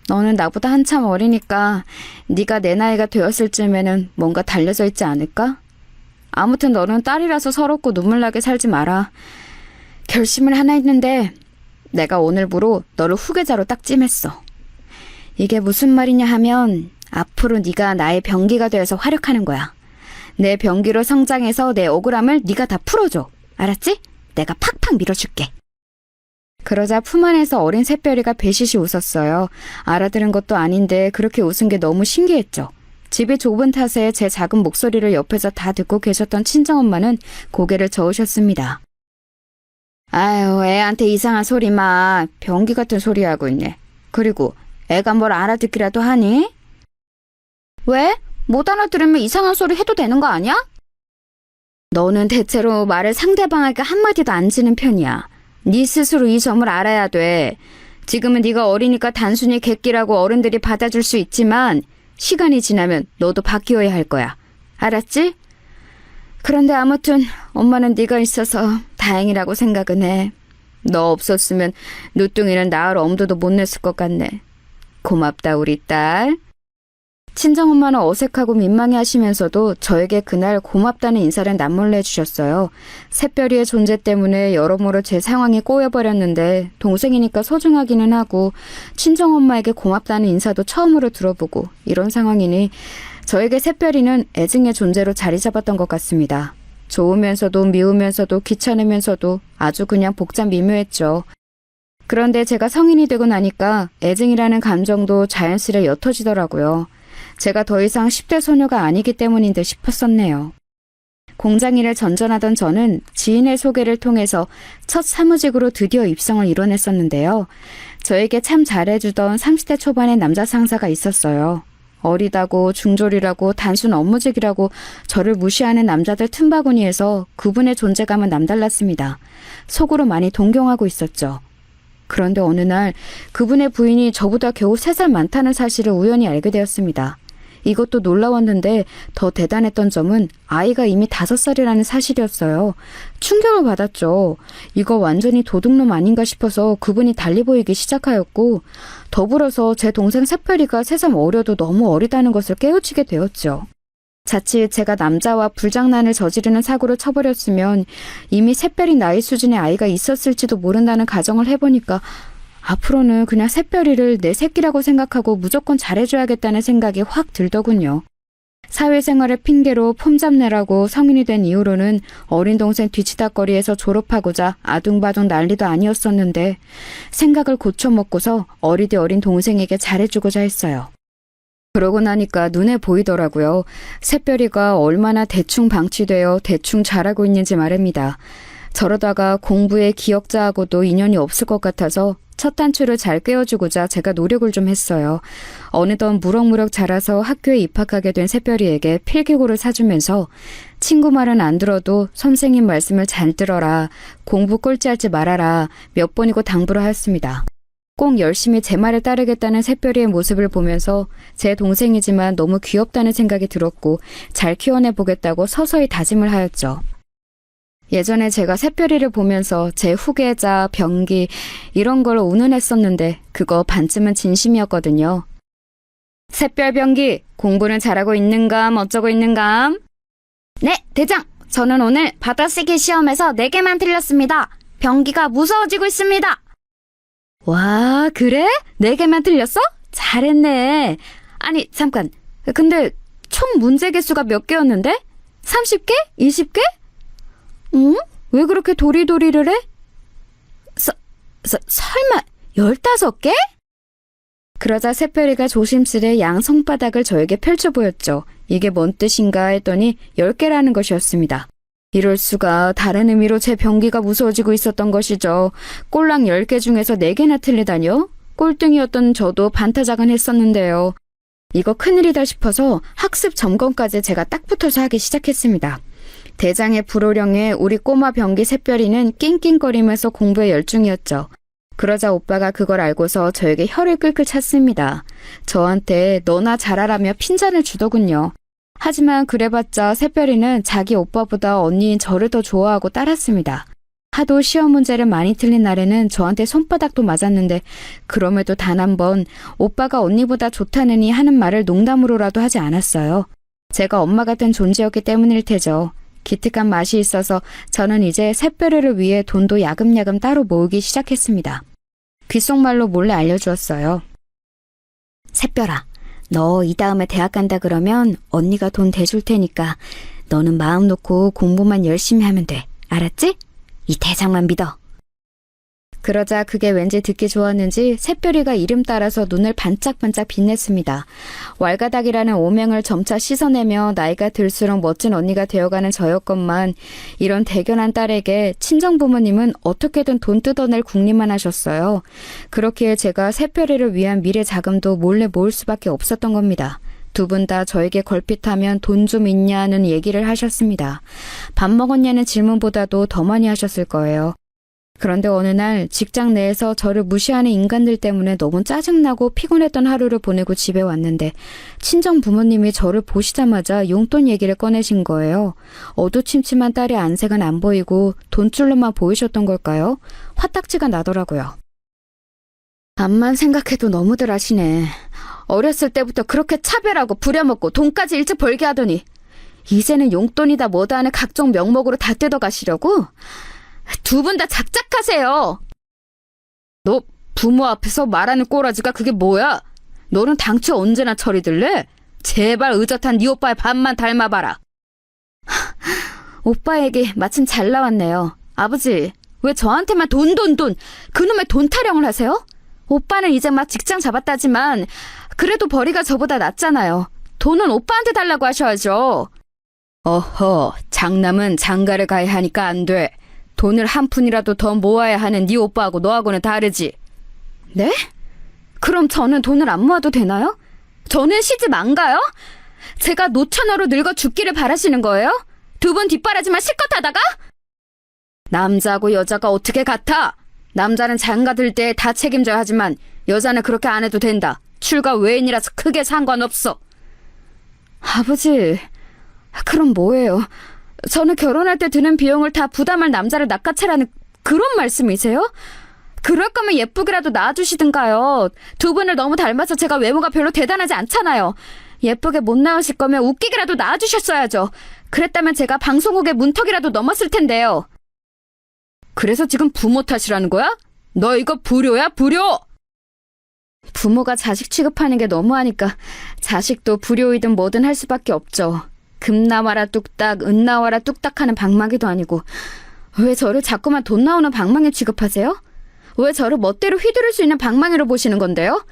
너는 나보다 한참 어리니까 네가 내 나이가 되었을 쯤에는 뭔가 달려져 있지 않을까? 아무튼 너는 딸이라서 서럽고 눈물나게 살지 마라. 결심을 하나 했는데 내가 오늘부로 너를 후계자로 딱 찜했어. 이게 무슨 말이냐 하면 앞으로 네가 나의 병기가 되어서 활약하는 거야. 내 병기로 성장해서 내 억울함을 네가 다 풀어줘. 알았지? 내가 팍팍 밀어줄게. 그러자 품 안에서 어린 새별이가 배시시 웃었어요. 알아들은 것도 아닌데 그렇게 웃은 게 너무 신기했죠. 집이 좁은 탓에 제 작은 목소리를 옆에서 다 듣고 계셨던 친정엄마는 고개를 저으셨습니다. 아유, 애한테 이상한 소리 마. 병기 같은 소리 하고 있네. 그리고 애가 뭘 알아듣기라도 하니? 왜? 못 알아들으면 이상한 소리 해도 되는 거 아니야? 너는 대체로 말을 상대방에게 한마디도 안 지는 편이야. 네 스스로 이 점을 알아야 돼. 지금은 네가 어리니까 단순히 객기라고 어른들이 받아줄 수 있지만 시간이 지나면 너도 바뀌어야 할 거야. 알았지? 그런데 아무튼 엄마는 네가 있어서 다행이라고 생각은 해. 너 없었으면 누뚱이는 나을 엄두도 못 냈을 것 같네. 고맙다 우리 딸. 친정엄마는 어색하고 민망해 하시면서도 저에게 그날 고맙다는 인사를 남몰래 해주셨어요. 새별이의 존재 때문에 여러모로 제 상황이 꼬여버렸는데 동생이니까 소중하기는 하고 친정엄마에게 고맙다는 인사도 처음으로 들어보고 이런 상황이니 저에게 새별이는 애증의 존재로 자리 잡았던 것 같습니다. 좋으면서도 미우면서도 귀찮으면서도 아주 그냥 복잡 미묘했죠. 그런데 제가 성인이 되고 나니까 애증이라는 감정도 자연스레 옅어지더라고요. 제가 더 이상 10대 소녀가 아니기 때문인 듯 싶었었네요. 공장일을 전전하던 저는 지인의 소개를 통해서 첫 사무직으로 드디어 입성을 이뤄냈었는데요. 저에게 참 잘해주던 30대 초반의 남자 상사가 있었어요. 어리다고 중졸이라고 단순 업무직이라고 저를 무시하는 남자들 틈바구니에서 그분의 존재감은 남달랐습니다. 속으로 많이 동경하고 있었죠. 그런데 어느 날 그분의 부인이 저보다 겨우 3살 많다는 사실을 우연히 알게 되었습니다. 이것도 놀라웠는데 더 대단했던 점은 아이가 이미 5살이라는 사실이었어요. 충격을 받았죠. 이거 완전히 도둑놈 아닌가 싶어서 그분이 달리 보이기 시작하였고 더불어서 제 동생 새별이가 새삼 어려도 너무 어리다는 것을 깨우치게 되었죠. 자칫 제가 남자와 불장난을 저지르는 사고를 쳐버렸으면 이미 새별이 나이 수준의 아이가 있었을지도 모른다는 가정을 해보니까 앞으로는 그냥 새별이를 내 새끼라고 생각하고 무조건 잘해줘야겠다는 생각이 확 들더군요. 사회생활을 핑계로 폼 잡느라고 성인이 된 이후로는 어린 동생 뒤치다거리에서 졸업하고자 아둥바둥 난리도 아니었었는데 생각을 고쳐먹고서 어리디 어린 동생에게 잘해주고자 했어요. 그러고 나니까 눈에 보이더라고요. 새별이가 얼마나 대충 방치되어 대충 자라고 있는지 말입니다. 저러다가 공부에 기억자하고도 인연이 없을 것 같아서 첫 단추를 잘 꿰어주고자 제가 노력을 좀 했어요. 어느덧 무럭무럭 자라서 학교에 입학하게 된 새별이에게 필기고를 사주면서 친구 말은 안 들어도 선생님 말씀을 잘 들어라, 공부 꼴찌하지 말아라 몇 번이고 당부를 하였습니다. 꼭 열심히 제 말을 따르겠다는 새별이의 모습을 보면서 제 동생이지만 너무 귀엽다는 생각이 들었고 잘 키워내보겠다고 서서히 다짐을 하였죠. 예전에 제가 새별이를 보면서 제 후계자, 병기 이런 걸 운운했었는데 그거 반쯤은 진심이었거든요. 새별 병기, 공부는 잘하고 있는감 어쩌고 있는감? 네, 대장! 저는 오늘 받아쓰기 시험에서 4개만 틀렸습니다. 병기가 무서워지고 있습니다. 와, 그래? 4개만 틀렸어? 잘했네. 아니, 잠깐. 근데 총 문제 개수가 몇 개였는데? 30개? 20개? 응? 왜 그렇게 도리도리를 해? 설마 15개? 그러자 새별이가 조심스레 양 손바닥을 저에게 펼쳐 보였죠. 이게 뭔 뜻인가 했더니 10개라는 것이었습니다. 이럴 수가, 다른 의미로 제 병기가 무서워지고 있었던 것이죠. 꼴랑 10개 중에서 4개나 틀리다뇨? 꼴등이었던 저도 반타작은 했었는데요. 이거 큰일이다 싶어서 학습 점검까지 제가 딱 붙어서 하기 시작했습니다. 대장의 불호령에 우리 꼬마 병기 새별이는 낑낑거리면서 공부에 열중이었죠. 그러자 오빠가 그걸 알고서 저에게 혀를 끌끌 찼습니다. 저한테 너나 잘하라며 핀잔을 주더군요. 하지만 그래봤자 새별이는 자기 오빠보다 언니인 저를 더 좋아하고 따랐습니다. 하도 시험 문제를 많이 틀린 날에는 저한테 손바닥도 맞았는데 그럼에도 단 한 번 오빠가 언니보다 좋다느니 하는 말을 농담으로라도 하지 않았어요. 제가 엄마 같은 존재였기 때문일 테죠. 기특한 맛이 있어서 저는 이제 새별이를 위해 돈도 야금야금 따로 모으기 시작했습니다. 귓속말로 몰래 알려주었어요. 새별아, 너 이 다음에 대학 간다 그러면 언니가 돈 대줄 테니까 너는 마음 놓고 공부만 열심히 하면 돼. 알았지? 이 대장만 믿어. 그러자 그게 왠지 듣기 좋았는지 새별이가 이름 따라서 눈을 반짝반짝 빛냈습니다. 왈가닥이라는 오명을 점차 씻어내며 나이가 들수록 멋진 언니가 되어가는 저였건만 이런 대견한 딸에게 친정부모님은 어떻게든 돈 뜯어낼 궁리만 하셨어요. 그렇기에 제가 새별이를 위한 미래 자금도 몰래 모을 수밖에 없었던 겁니다. 두 분 다 저에게 걸핏하면 돈 좀 있냐는 얘기를 하셨습니다. 밥 먹었냐는 질문보다도 더 많이 하셨을 거예요. 그런데 어느 날 직장 내에서 저를 무시하는 인간들 때문에 너무 짜증나고 피곤했던 하루를 보내고 집에 왔는데 친정 부모님이 저를 보시자마자 용돈 얘기를 꺼내신 거예요. 어두침침한 딸의 안색은 안 보이고 돈줄로만 보이셨던 걸까요? 화딱지가 나더라고요. 암만 생각해도 너무들 하시네. 어렸을 때부터 그렇게 차별하고 부려먹고 돈까지 일찍 벌게 하더니 이제는 용돈이다 뭐다 하는 각종 명목으로 다 뜯어가시려고? 두 분 다 작작하세요. 너 부모 앞에서 말하는 꼬라지가 그게 뭐야? 너는 당초 언제나 철이 들래? 제발 의젓한 네 오빠의 반만 닮아봐라. 오빠 얘기 마침 잘 나왔네요. 아버지, 왜 저한테만 돈 그놈의 돈 타령을 하세요? 오빠는 이제 막 직장 잡았다지만 그래도 벌이가 저보다 낫잖아요. 돈은 오빠한테 달라고 하셔야죠. 어허, 장남은 장가를 가야 하니까 안 돼. 돈을 한 푼이라도 더 모아야 하는 네 오빠하고 너하고는 다르지. 네? 그럼 저는 돈을 안 모아도 되나요? 저는 시집 안 가요? 제가 노처녀로 늙어 죽기를 바라시는 거예요? 두 분 뒷바라지만 실컷 하다가? 남자하고 여자가 어떻게 같아? 남자는 장가들 때 다 책임져야 하지만 여자는 그렇게 안 해도 된다. 출가 외인이라서 크게 상관없어. 아버지, 그럼 뭐예요? 저는 결혼할 때 드는 비용을 다 부담할 남자를 낚아채라는 그런 말씀이세요? 그럴 거면 예쁘게라도 낳아주시든가요. 두 분을 너무 닮아서 제가 외모가 별로 대단하지 않잖아요. 예쁘게 못 낳으실 거면 웃기게라도 낳아주셨어야죠. 그랬다면 제가 방송국에 문턱이라도 넘었을 텐데요. 그래서 지금 부모 탓이라는 거야? 너 이거 불효야, 불효! 부모가 자식 취급하는 게 너무하니까 자식도 불효이든 뭐든 할 수밖에 없죠. 금 나와라 뚝딱, 은 나와라 뚝딱 하는 방망이도 아니고 왜 저를 자꾸만 돈 나오는 방망이 취급하세요? 왜 저를 멋대로 휘두를 수 있는 방망이로 보시는 건데요?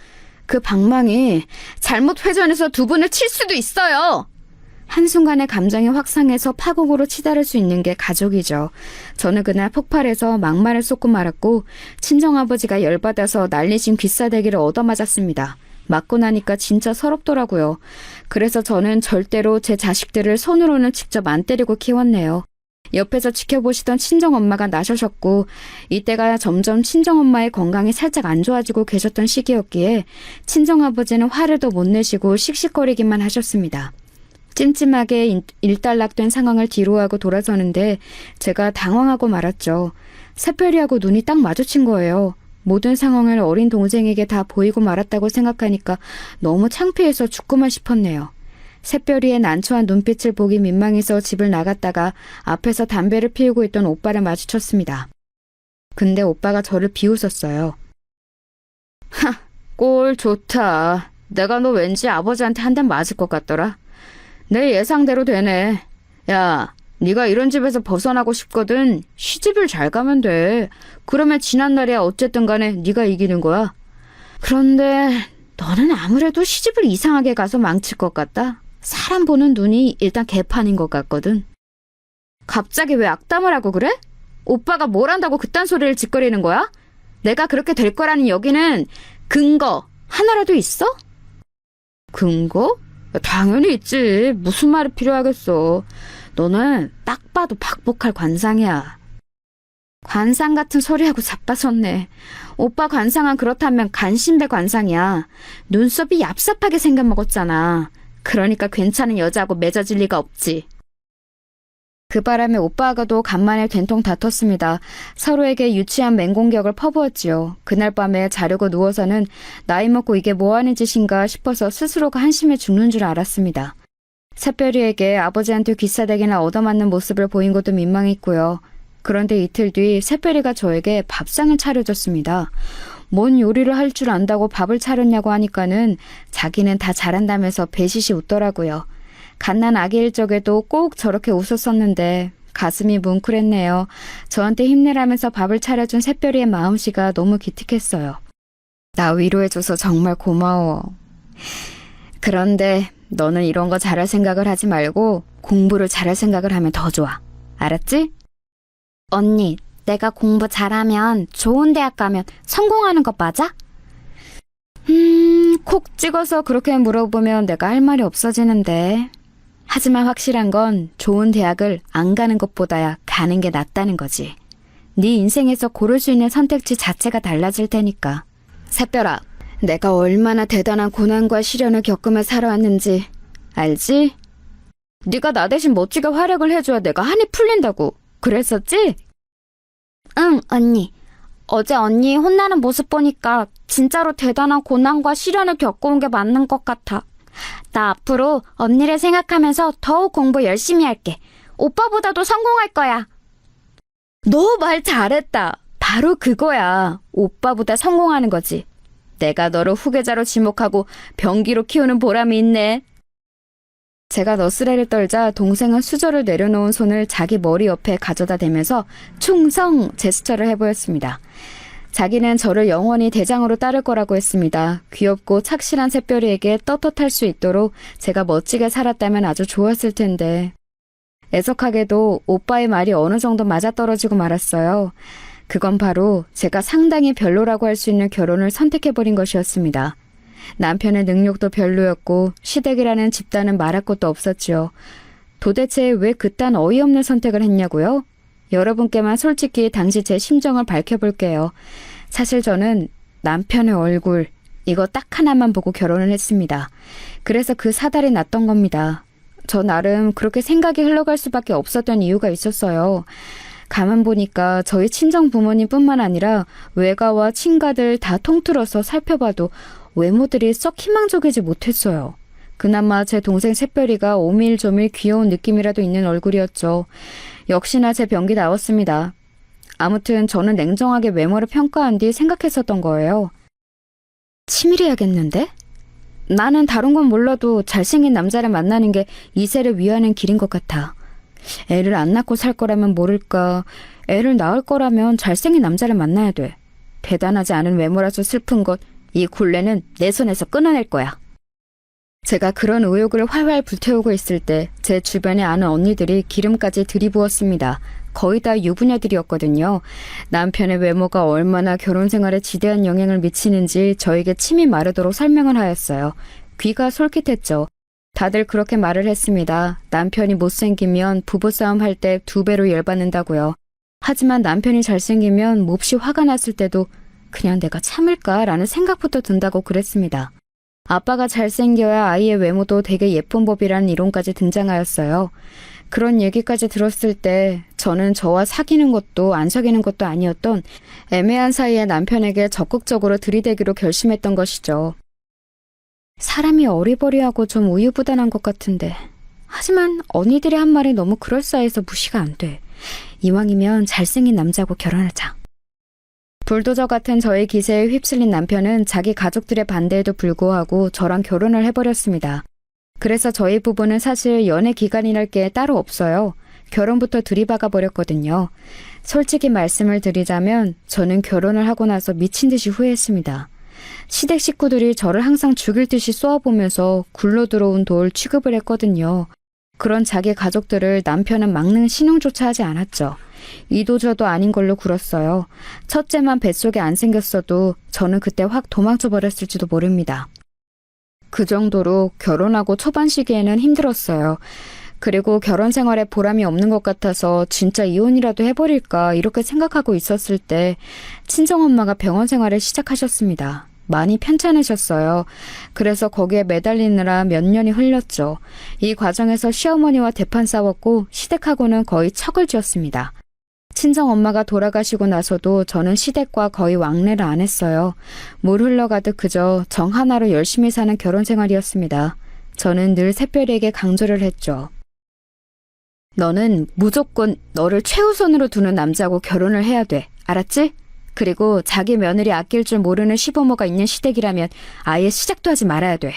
그 방망이 잘못 회전해서 두 분을 칠 수도 있어요. 한순간에 감정이 확상해서 파국으로 치달을 수 있는 게 가족이죠. 저는 그날 폭발해서 막말을 쏟고 말았고 친정아버지가 열받아서 날리신 귀싸대기를 얻어맞았습니다. 맞고 나니까 진짜 서럽더라고요. 그래서 저는 절대로 제 자식들을 손으로는 직접 안 때리고 키웠네요. 옆에서 지켜보시던 친정엄마가 나셔셨고 이때가 점점 친정엄마의 건강이 살짝 안 좋아지고 계셨던 시기였기에 친정아버지는 화를 더 못 내시고 씩씩거리기만 하셨습니다. 찜찜하게 일단락된 상황을 뒤로하고 돌아서는데 제가 당황하고 말았죠. 새별이하고 눈이 딱 마주친 거예요. 모든 상황을 어린 동생에게 다 보이고 말았다고 생각하니까 너무 창피해서 죽고만 싶었네요. 새별이의 난처한 눈빛을 보기 민망해서 집을 나갔다가 앞에서 담배를 피우고 있던 오빠를 마주쳤습니다. 근데 오빠가 저를 비웃었어요. 하, 꼴 좋다. 내가 너 왠지 아버지한테 한 대 맞을 것 같더라. 내 예상대로 되네. 야, 네가 이런 집에서 벗어나고 싶거든. 시집을 잘 가면 돼. 그러면 지난날이야 어쨌든 간에 네가 이기는 거야. 그런데 너는 아무래도 시집을 이상하게 가서 망칠 것 같다. 사람 보는 눈이 일단 개판인 것 같거든. 갑자기 왜 악담을 하고 그래? 오빠가 뭘 한다고 그딴 소리를 짓거리는 거야? 내가 그렇게 될 거라는 여기는 근거 하나라도 있어? 근거? 당연히 있지. 무슨 말이 필요하겠어. 너는 딱 봐도 박복할 관상이야. 관상 같은 소리하고 자빠졌네. 오빠 관상은 그렇다면 간신배 관상이야. 눈썹이 얍삽하게 생겨먹었잖아. 그러니까 괜찮은 여자하고 맺어질 리가 없지. 그 바람에 오빠하고도 간만에 된통 다퉜습니다. 서로에게 유치한 맹공격을 퍼부었지요. 그날 밤에 자려고 누워서는 나이 먹고 이게 뭐하는 짓인가 싶어서 스스로가 한심해 죽는 줄 알았습니다. 새별이에게 아버지한테 귀싸대기나 얻어맞는 모습을 보인 것도 민망했고요. 그런데 이틀 뒤 새별이가 저에게 밥상을 차려줬습니다. 뭔 요리를 할 줄 안다고 밥을 차렸냐고 하니까는 자기는 다 잘한다면서 배시시 웃더라고요. 갓난 아기일 적에도 꼭 저렇게 웃었었는데 가슴이 뭉클했네요. 저한테 힘내라면서 밥을 차려준 새별이의 마음씨가 너무 기특했어요. 나 위로해줘서 정말 고마워. 그런데 너는 이런 거 잘할 생각을 하지 말고 공부를 잘할 생각을 하면 더 좋아. 알았지? 언니, 내가 공부 잘하면 좋은 대학 가면 성공하는 거 맞아? 콕 찍어서 그렇게 물어보면 내가 할 말이 없어지는데. 하지만 확실한 건 좋은 대학을 안 가는 것보다야 가는 게 낫다는 거지. 네 인생에서 고를 수 있는 선택지 자체가 달라질 테니까. 새별아, 내가 얼마나 대단한 고난과 시련을 겪으며 살아왔는지 알지? 네가 나 대신 멋지게 활약을 해줘야 내가 한이 풀린다고. 그랬었지? 응, 언니. 어제 언니 혼나는 모습 보니까 진짜로 대단한 고난과 시련을 겪어온 게 맞는 것 같아. 나 앞으로 언니를 생각하면서 더욱 공부 열심히 할게. 오빠보다도 성공할 거야. 너 말 잘했다. 바로 그거야. 오빠보다 성공하는 거지. 내가 너를 후계자로 지목하고 병기로 키우는 보람이 있네. 제가 너스레를 떨자 동생은 수저를 내려놓은 손을 자기 머리 옆에 가져다 대면서 충성 제스처를 해보였습니다. 자기는 저를 영원히 대장으로 따를 거라고 했습니다. 귀엽고 착실한 새별이에게 떳떳할 수 있도록 제가 멋지게 살았다면 아주 좋았을 텐데. 애석하게도 오빠의 말이 어느 정도 맞아떨어지고 말았어요. 그건 바로 제가 상당히 별로라고 할 수 있는 결혼을 선택해버린 것이었습니다. 남편의 능력도 별로였고 시댁이라는 집단은 말할 것도 없었지요. 도대체 왜 그딴 어이없는 선택을 했냐고요? 여러분께만 솔직히 당시 제 심정을 밝혀볼게요. 사실 저는 남편의 얼굴, 이거 딱 하나만 보고 결혼을 했습니다. 그래서 그 사달이 났던 겁니다. 저 나름 그렇게 생각이 흘러갈 수밖에 없었던 이유가 있었어요. 가만 보니까 저희 친정 부모님뿐만 아니라 외가와 친가들 다 통틀어서 살펴봐도 외모들이 썩 희망적이지 못했어요. 그나마 제 동생 새별이가 오밀조밀 귀여운 느낌이라도 있는 얼굴이었죠. 역시나 제 병기 나왔습니다. 아무튼 저는 냉정하게 외모를 평가한 뒤 생각했었던 거예요. 치밀해야겠는데? 나는 다른 건 몰라도 잘생긴 남자를 만나는 게 이세를 위하는 길인 것 같아. 애를 안 낳고 살 거라면 모를까. 애를 낳을 거라면 잘생긴 남자를 만나야 돼. 대단하지 않은 외모라서 슬픈 것, 이 굴레는 내 손에서 끊어낼 거야. 제가 그런 의욕을 활활 불태우고 있을 때 제 주변에 아는 언니들이 기름까지 들이부었습니다. 거의 다 유부녀들이었거든요. 남편의 외모가 얼마나 결혼 생활에 지대한 영향을 미치는지 저에게 침이 마르도록 설명을 하였어요. 귀가 솔깃했죠. 다들 그렇게 말을 했습니다. 남편이 못생기면 부부싸움 할 때 2배로 열받는다고요. 하지만 남편이 잘생기면 몹시 화가 났을 때도 그냥 내가 참을까라는 생각부터 든다고 그랬습니다. 아빠가 잘생겨야 아이의 외모도 되게 예쁜 법이라는 이론까지 등장하였어요. 그런 얘기까지 들었을 때 저는 저와 사귀는 것도 안 사귀는 것도 아니었던 애매한 사이에 남편에게 적극적으로 들이대기로 결심했던 것이죠. 사람이 어리버리하고 좀 우유부단한 것 같은데 하지만 언니들이 한 말이 너무 그럴싸해서 무시가 안 돼. 이왕이면 잘생긴 남자하고 결혼하자. 불도저 같은 저의 기세에 휩쓸린 남편은 자기 가족들의 반대에도 불구하고 저랑 결혼을 해버렸습니다. 그래서 저희 부부는 사실 연애 기간이랄 게 따로 없어요. 결혼부터 들이박아 버렸거든요. 솔직히 말씀을 드리자면 저는 결혼을 하고 나서 미친 듯이 후회했습니다. 시댁 식구들이 저를 항상 죽일 듯이 쏘아보면서 굴러 들어온 돌 취급을 했거든요. 그런 자기 가족들을 남편은 막는 신용조차 하지 않았죠. 이도저도 아닌 걸로 굴었어요. 첫째만 뱃속에 안 생겼어도 저는 그때 확 도망쳐 버렸을지도 모릅니다. 그 정도로 결혼하고 초반 시기에는 힘들었어요. 그리고 결혼 생활에 보람이 없는 것 같아서 진짜 이혼이라도 해버릴까 이렇게 생각하고 있었을 때 친정엄마가 병원 생활을 시작하셨습니다. 많이 편찮으셨어요. 그래서 거기에 매달리느라 몇 년이 흘렸죠. 이 과정에서 시어머니와 대판 싸웠고 시댁하고는 거의 척을 지었습니다. 친정엄마가 돌아가시고 나서도 저는 시댁과 거의 왕래를 안 했어요. 물 흘러가듯 그저 정 하나로 열심히 사는 결혼 생활이었습니다. 저는 늘 새별이에게 강조를 했죠. 너는 무조건 너를 최우선으로 두는 남자하고 결혼을 해야 돼. 알았지? 그리고 자기 며느리 아낄 줄 모르는 시부모가 있는 시댁이라면 아예 시작도 하지 말아야 돼.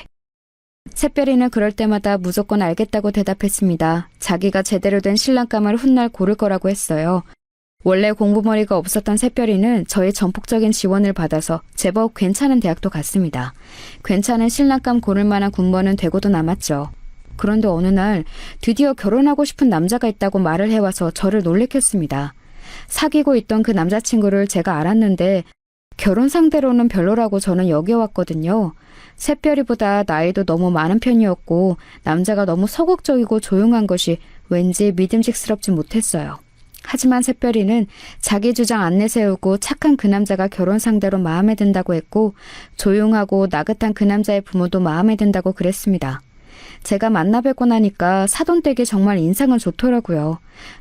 새별이는 그럴 때마다 무조건 알겠다고 대답했습니다. 자기가 제대로 된 신랑감을 훗날 고를 거라고 했어요. 원래 공부머리가 없었던 새별이는 저의 전폭적인 지원을 받아서 제법 괜찮은 대학도 갔습니다. 괜찮은 신랑감 고를 만한 군번은 되고도 남았죠. 그런데 어느 날 드디어 결혼하고 싶은 남자가 있다고 말을 해와서 저를 놀래켰습니다. 사귀고 있던 그 남자친구를 제가 알았는데 결혼 상대로는 별로라고 저는 여겨왔거든요. 새별이보다 나이도 너무 많은 편이었고 남자가 너무 소극적이고 조용한 것이 왠지 믿음직스럽지 못했어요. 하지만 새별이는 자기 주장 안 내세우고 착한 그 남자가 결혼 상대로 마음에 든다고 했고 조용하고 나긋한 그 남자의 부모도 마음에 든다고 그랬습니다. 제가 만나 뵙고 나니까 사돈댁이 정말 인상은 좋더라고요.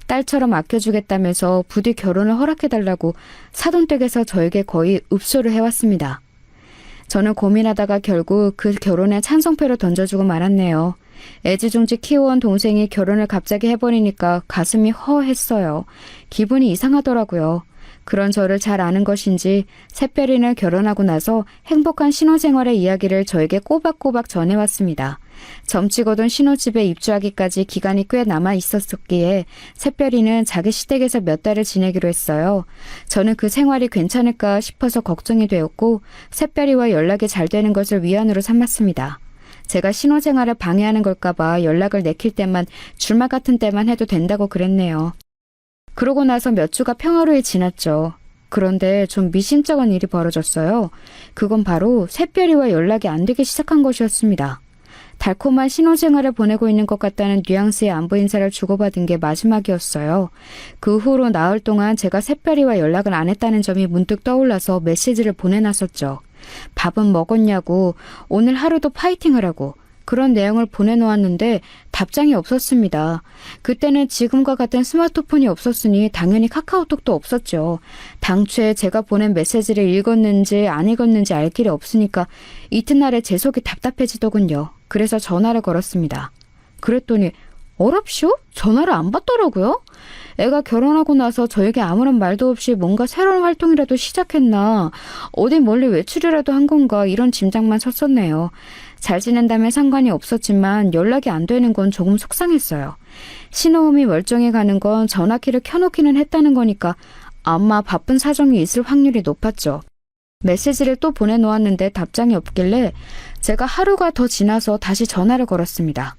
딸처럼 아껴주겠다면서 부디 결혼을 허락해달라고 사돈댁에서 저에게 거의 읍소를 해왔습니다. 저는 고민하다가 결국 그 결혼에 찬성표를 던져주고 말았네요. 애지중지 키워온 동생이 결혼을 갑자기 해버리니까 가슴이 허했어요. 기분이 이상하더라고요. 그런 저를 잘 아는 것인지 새별이는 결혼하고 나서 행복한 신혼생활의 이야기를 저에게 꼬박꼬박 전해왔습니다. 점찍어둔 신혼집에 입주하기까지 기간이 꽤 남아 있었기에 새별이는 자기 시댁에서 몇 달을 지내기로 했어요. 저는 그 생활이 괜찮을까 싶어서 걱정이 되었고 새별이와 연락이 잘 되는 것을 위안으로 삼았습니다. 제가 신혼생활을 방해하는 걸까봐 연락을 내킬 때만 주말 같은 때만 해도 된다고 그랬네요. 그러고 나서 몇 주가 평화로이 지났죠. 그런데 좀 미심쩍은 일이 벌어졌어요. 그건 바로 새별이와 연락이 안 되기 시작한 것이었습니다. 달콤한 신혼생활을 보내고 있는 것 같다는 뉘앙스의 안부 인사를 주고받은 게 마지막이었어요. 그 후로 나흘 동안 제가 새별이와 연락을 안 했다는 점이 문득 떠올라서 메시지를 보내놨었죠. 밥은 먹었냐고, 오늘 하루도 파이팅을 하고 그런 내용을 보내놓았는데 답장이 없었습니다. 그때는 지금과 같은 스마트폰이 없었으니 당연히 카카오톡도 없었죠. 당초에 제가 보낸 메시지를 읽었는지 안 읽었는지 알 길이 없으니까 이튿날에 제 속이 답답해지더군요. 그래서 전화를 걸었습니다. 그랬더니 어랍쇼? 전화를 안 받더라고요. 애가 결혼하고 나서 저에게 아무런 말도 없이 뭔가 새로운 활동이라도 시작했나, 어디 멀리 외출이라도 한 건가 이런 짐작만 섰었네요. 잘 지낸다면 상관이 없었지만 연락이 안 되는 건 조금 속상했어요. 신호음이 멀쩡히 가는 건 전화키를 켜놓기는 했다는 거니까 아마 바쁜 사정이 있을 확률이 높았죠. 메시지를 또 보내놓았는데 답장이 없길래 제가 하루가 더 지나서 다시 전화를 걸었습니다.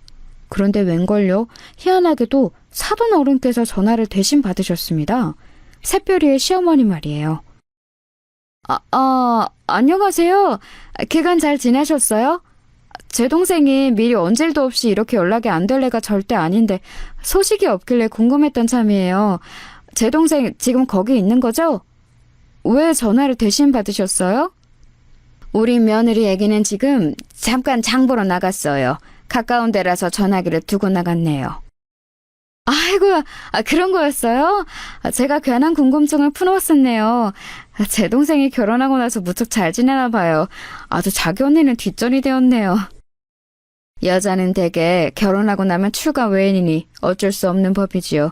그런데 웬걸요? 희한하게도 사돈 어른께서 전화를 대신 받으셨습니다. 새별이의 시어머니 말이에요. 안녕하세요. 기간 잘 지내셨어요? 제 동생이 미리 언질도 없이 이렇게 연락이 안 될 애가 절대 아닌데 소식이 없길래 궁금했던 참이에요. 제 동생 지금 거기 있는 거죠? 왜 전화를 대신 받으셨어요? 우리 며느리 애기는 지금 잠깐 장 보러 나갔어요. 가까운 데라서 전화기를 두고 나갔네요. 아이고야, 그런 거였어요? 제가 괜한 궁금증을 풀어왔었네요. 제 동생이 결혼하고 나서 무척 잘 지내나 봐요. 아주 자기 언니는 뒷전이 되었네요. 여자는 대개 결혼하고 나면 출가 외인이니 어쩔 수 없는 법이지요.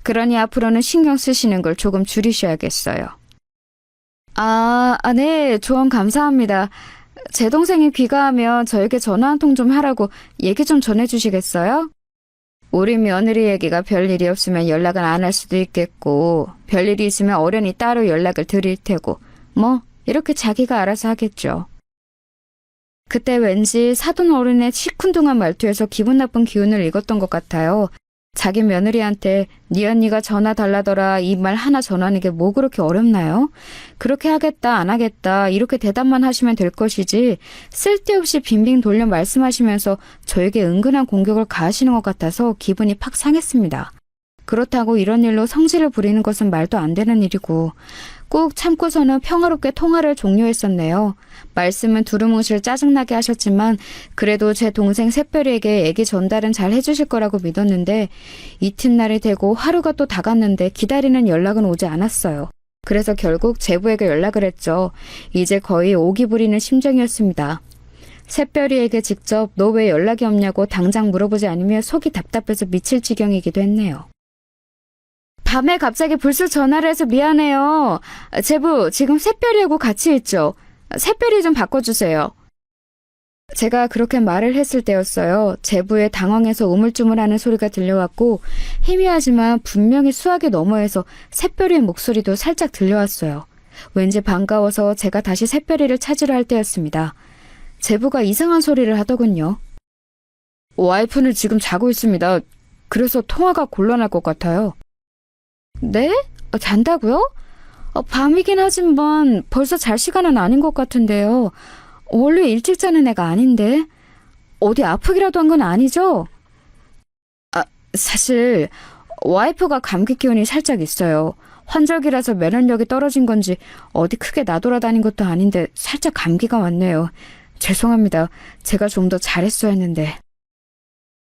그러니 앞으로는 신경 쓰시는 걸 조금 줄이셔야겠어요. 네, 조언 감사합니다. 제 동생이 귀가하면 저에게 전화 한 통 좀 하라고 얘기 좀 전해주시겠어요? 우리 며느리 얘기가 별일이 없으면 연락을 안 할 수도 있겠고 별일이 있으면 어련히 따로 연락을 드릴 테고 뭐 이렇게 자기가 알아서 하겠죠. 그때 왠지 사돈 어른의 시큰둥한 말투에서 기분 나쁜 기운을 읽었던 것 같아요. 자기 며느리한테 네 언니가 전화 달라더라 이 말 하나 전하는 게 뭐 그렇게 어렵나요? 그렇게 하겠다 안 하겠다 이렇게 대답만 하시면 될 것이지 쓸데없이 빙빙 돌려 말씀하시면서 저에게 은근한 공격을 가하시는 것 같아서 기분이 팍 상했습니다. 그렇다고 이런 일로 성질을 부리는 것은 말도 안 되는 일이고 꾹 참고서는 평화롭게 통화를 종료했었네요. 말씀은 두루뭉실 짜증나게 하셨지만 그래도 제 동생 새별이에게 얘기 전달은 잘 해주실 거라고 믿었는데 이튿날이 되고 하루가 또 다 갔는데 기다리는 연락은 오지 않았어요. 그래서 결국 제부에게 연락을 했죠. 이제 거의 오기 부리는 심정이었습니다. 새별이에게 직접 너 왜 연락이 없냐고 당장 물어보지 않으며 속이 답답해서 미칠 지경이기도 했네요. 밤에 갑자기 불쑥 전화를 해서 미안해요. 제부, 지금 새별이하고 같이 있죠? 새별이 좀 바꿔주세요. 제가 그렇게 말을 했을 때였어요. 제부의 당황해서 우물쭈물하는 소리가 들려왔고 희미하지만 분명히 수학의 너머에서 새별이의 목소리도 살짝 들려왔어요. 왠지 반가워서 제가 다시 새별이를 찾으러 할 때였습니다. 제부가 이상한 소리를 하더군요. 와이프는 지금 자고 있습니다. 그래서 통화가 곤란할 것 같아요. 네? 잔다고요? 밤이긴 하지만 벌써 잘 시간은 아닌 것 같은데요. 원래 일찍 자는 애가 아닌데. 어디 아프기라도 한 건 아니죠? 사실 와이프가 감기 기운이 살짝 있어요. 환절기라서 면역력이 떨어진 건지 어디 크게 나돌아다닌 것도 아닌데 살짝 감기가 왔네요. 죄송합니다. 제가 좀 더 잘했어야 했는데.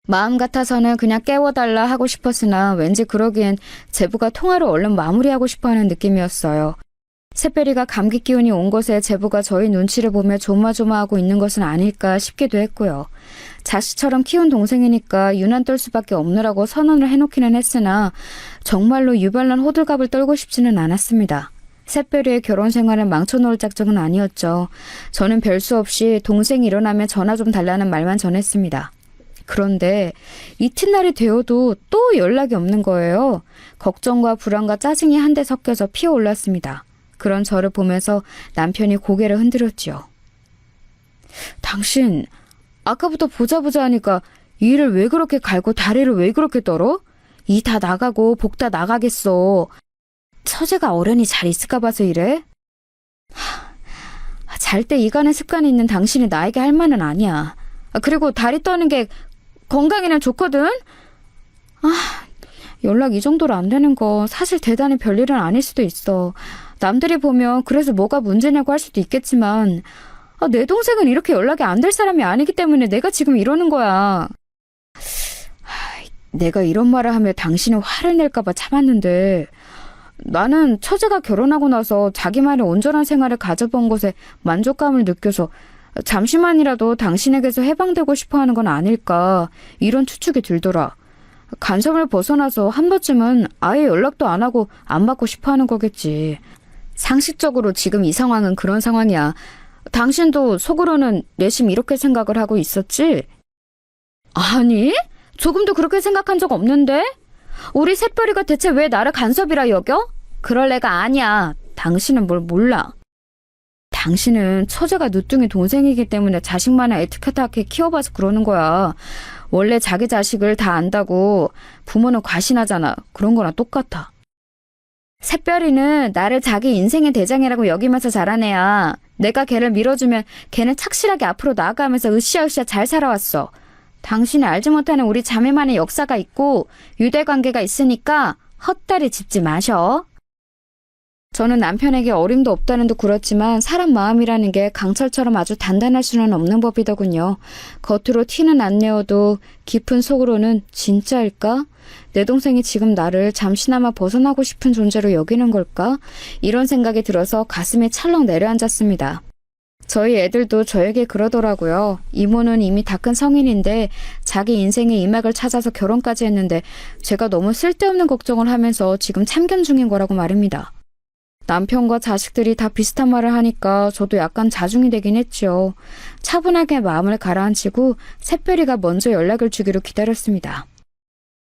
마음 같아서는 그냥 깨워달라 하고 싶었으나 왠지 그러기엔 제부가 통화를 얼른 마무리하고 싶어하는 느낌이었어요. 새별이가 감기 기운이 온 곳에 제부가 저희 눈치를 보며 조마조마하고 있는 것은 아닐까 싶기도 했고요. 자식처럼 키운 동생이니까 유난 떨 수밖에 없느라고 선언을 해놓기는 했으나 정말로 유별난 호들갑을 떨고 싶지는 않았습니다. 새별이의 결혼 생활을 망쳐놓을 작정은 아니었죠. 저는 별수 없이 동생이 일어나면 전화 좀 달라는 말만 전했습니다. 그런데 이튿날이 되어도 또 연락이 없는 거예요. 걱정과 불안과 짜증이 한데 섞여서 피어올랐습니다. 그런 저를 보면서 남편이 고개를 흔들었지요. 당신 아까부터 보자 하니까 일을 왜 그렇게 갈고 다리를 왜 그렇게 떨어? 이 다 나가고 복 다 나가겠어. 처제가 어련히 잘 있을까 봐서 이래? 잘 때 이가는 습관이 있는 당신이 나에게 할 말은 아니야. 그리고 다리 떠는 게 건강에는 좋거든? 연락 이 정도로 안 되는 거 사실 대단히 별일은 아닐 수도 있어. 남들이 보면 그래서 뭐가 문제냐고 할 수도 있겠지만 내 동생은 이렇게 연락이 안 될 사람이 아니기 때문에 내가 지금 이러는 거야. 내가 이런 말을 하며 당신이 화를 낼까 봐 참았는데 나는 처제가 결혼하고 나서 자기만의 온전한 생활을 가져본 것에 만족감을 느껴서 잠시만이라도 당신에게서 해방되고 싶어하는 건 아닐까 이런 추측이 들더라. 간섭을 벗어나서 한 번쯤은 아예 연락도 안 하고 안 받고 싶어하는 거겠지. 상식적으로 지금 이 상황은 그런 상황이야. 당신도 속으로는 내심 이렇게 생각을 하고 있었지? 아니, 조금도 그렇게 생각한 적 없는데? 우리 새별이가 대체 왜 나를 간섭이라 여겨? 그럴 애가 아니야. 당신은 뭘 몰라. 당신은 처제가 늦둥이 동생이기 때문에 자식만을 애틋하게 키워봐서 그러는 거야. 원래 자기 자식을 다 안다고 부모는 과신하잖아. 그런 거랑 똑같아. 새별이는 나를 자기 인생의 대장이라고 여기면서 자란 애야. 내가 걔를 밀어주면 걔는 착실하게 앞으로 나아가면서 으쌰으쌰 잘 살아왔어. 당신이 알지 못하는 우리 자매만의 역사가 있고 유대관계가 있으니까 헛다리 짚지 마셔. 저는 남편에게 어림도 없다는 듯 굴었지만 사람 마음이라는 게 강철처럼 아주 단단할 수는 없는 법이더군요. 겉으로 티는 안 내어도 깊은 속으로는 진짜일까? 내 동생이 지금 나를 잠시나마 벗어나고 싶은 존재로 여기는 걸까? 이런 생각이 들어서 가슴이 찰렁 내려앉았습니다. 저희 애들도 저에게 그러더라고요. 이모는 이미 다 큰 성인인데 자기 인생의 이막을 찾아서 결혼까지 했는데 제가 너무 쓸데없는 걱정을 하면서 지금 참견 중인 거라고 말입니다. 남편과 자식들이 다 비슷한 말을 하니까 저도 약간 자중이 되긴 했죠. 차분하게 마음을 가라앉히고 새별이가 먼저 연락을 주기로 기다렸습니다.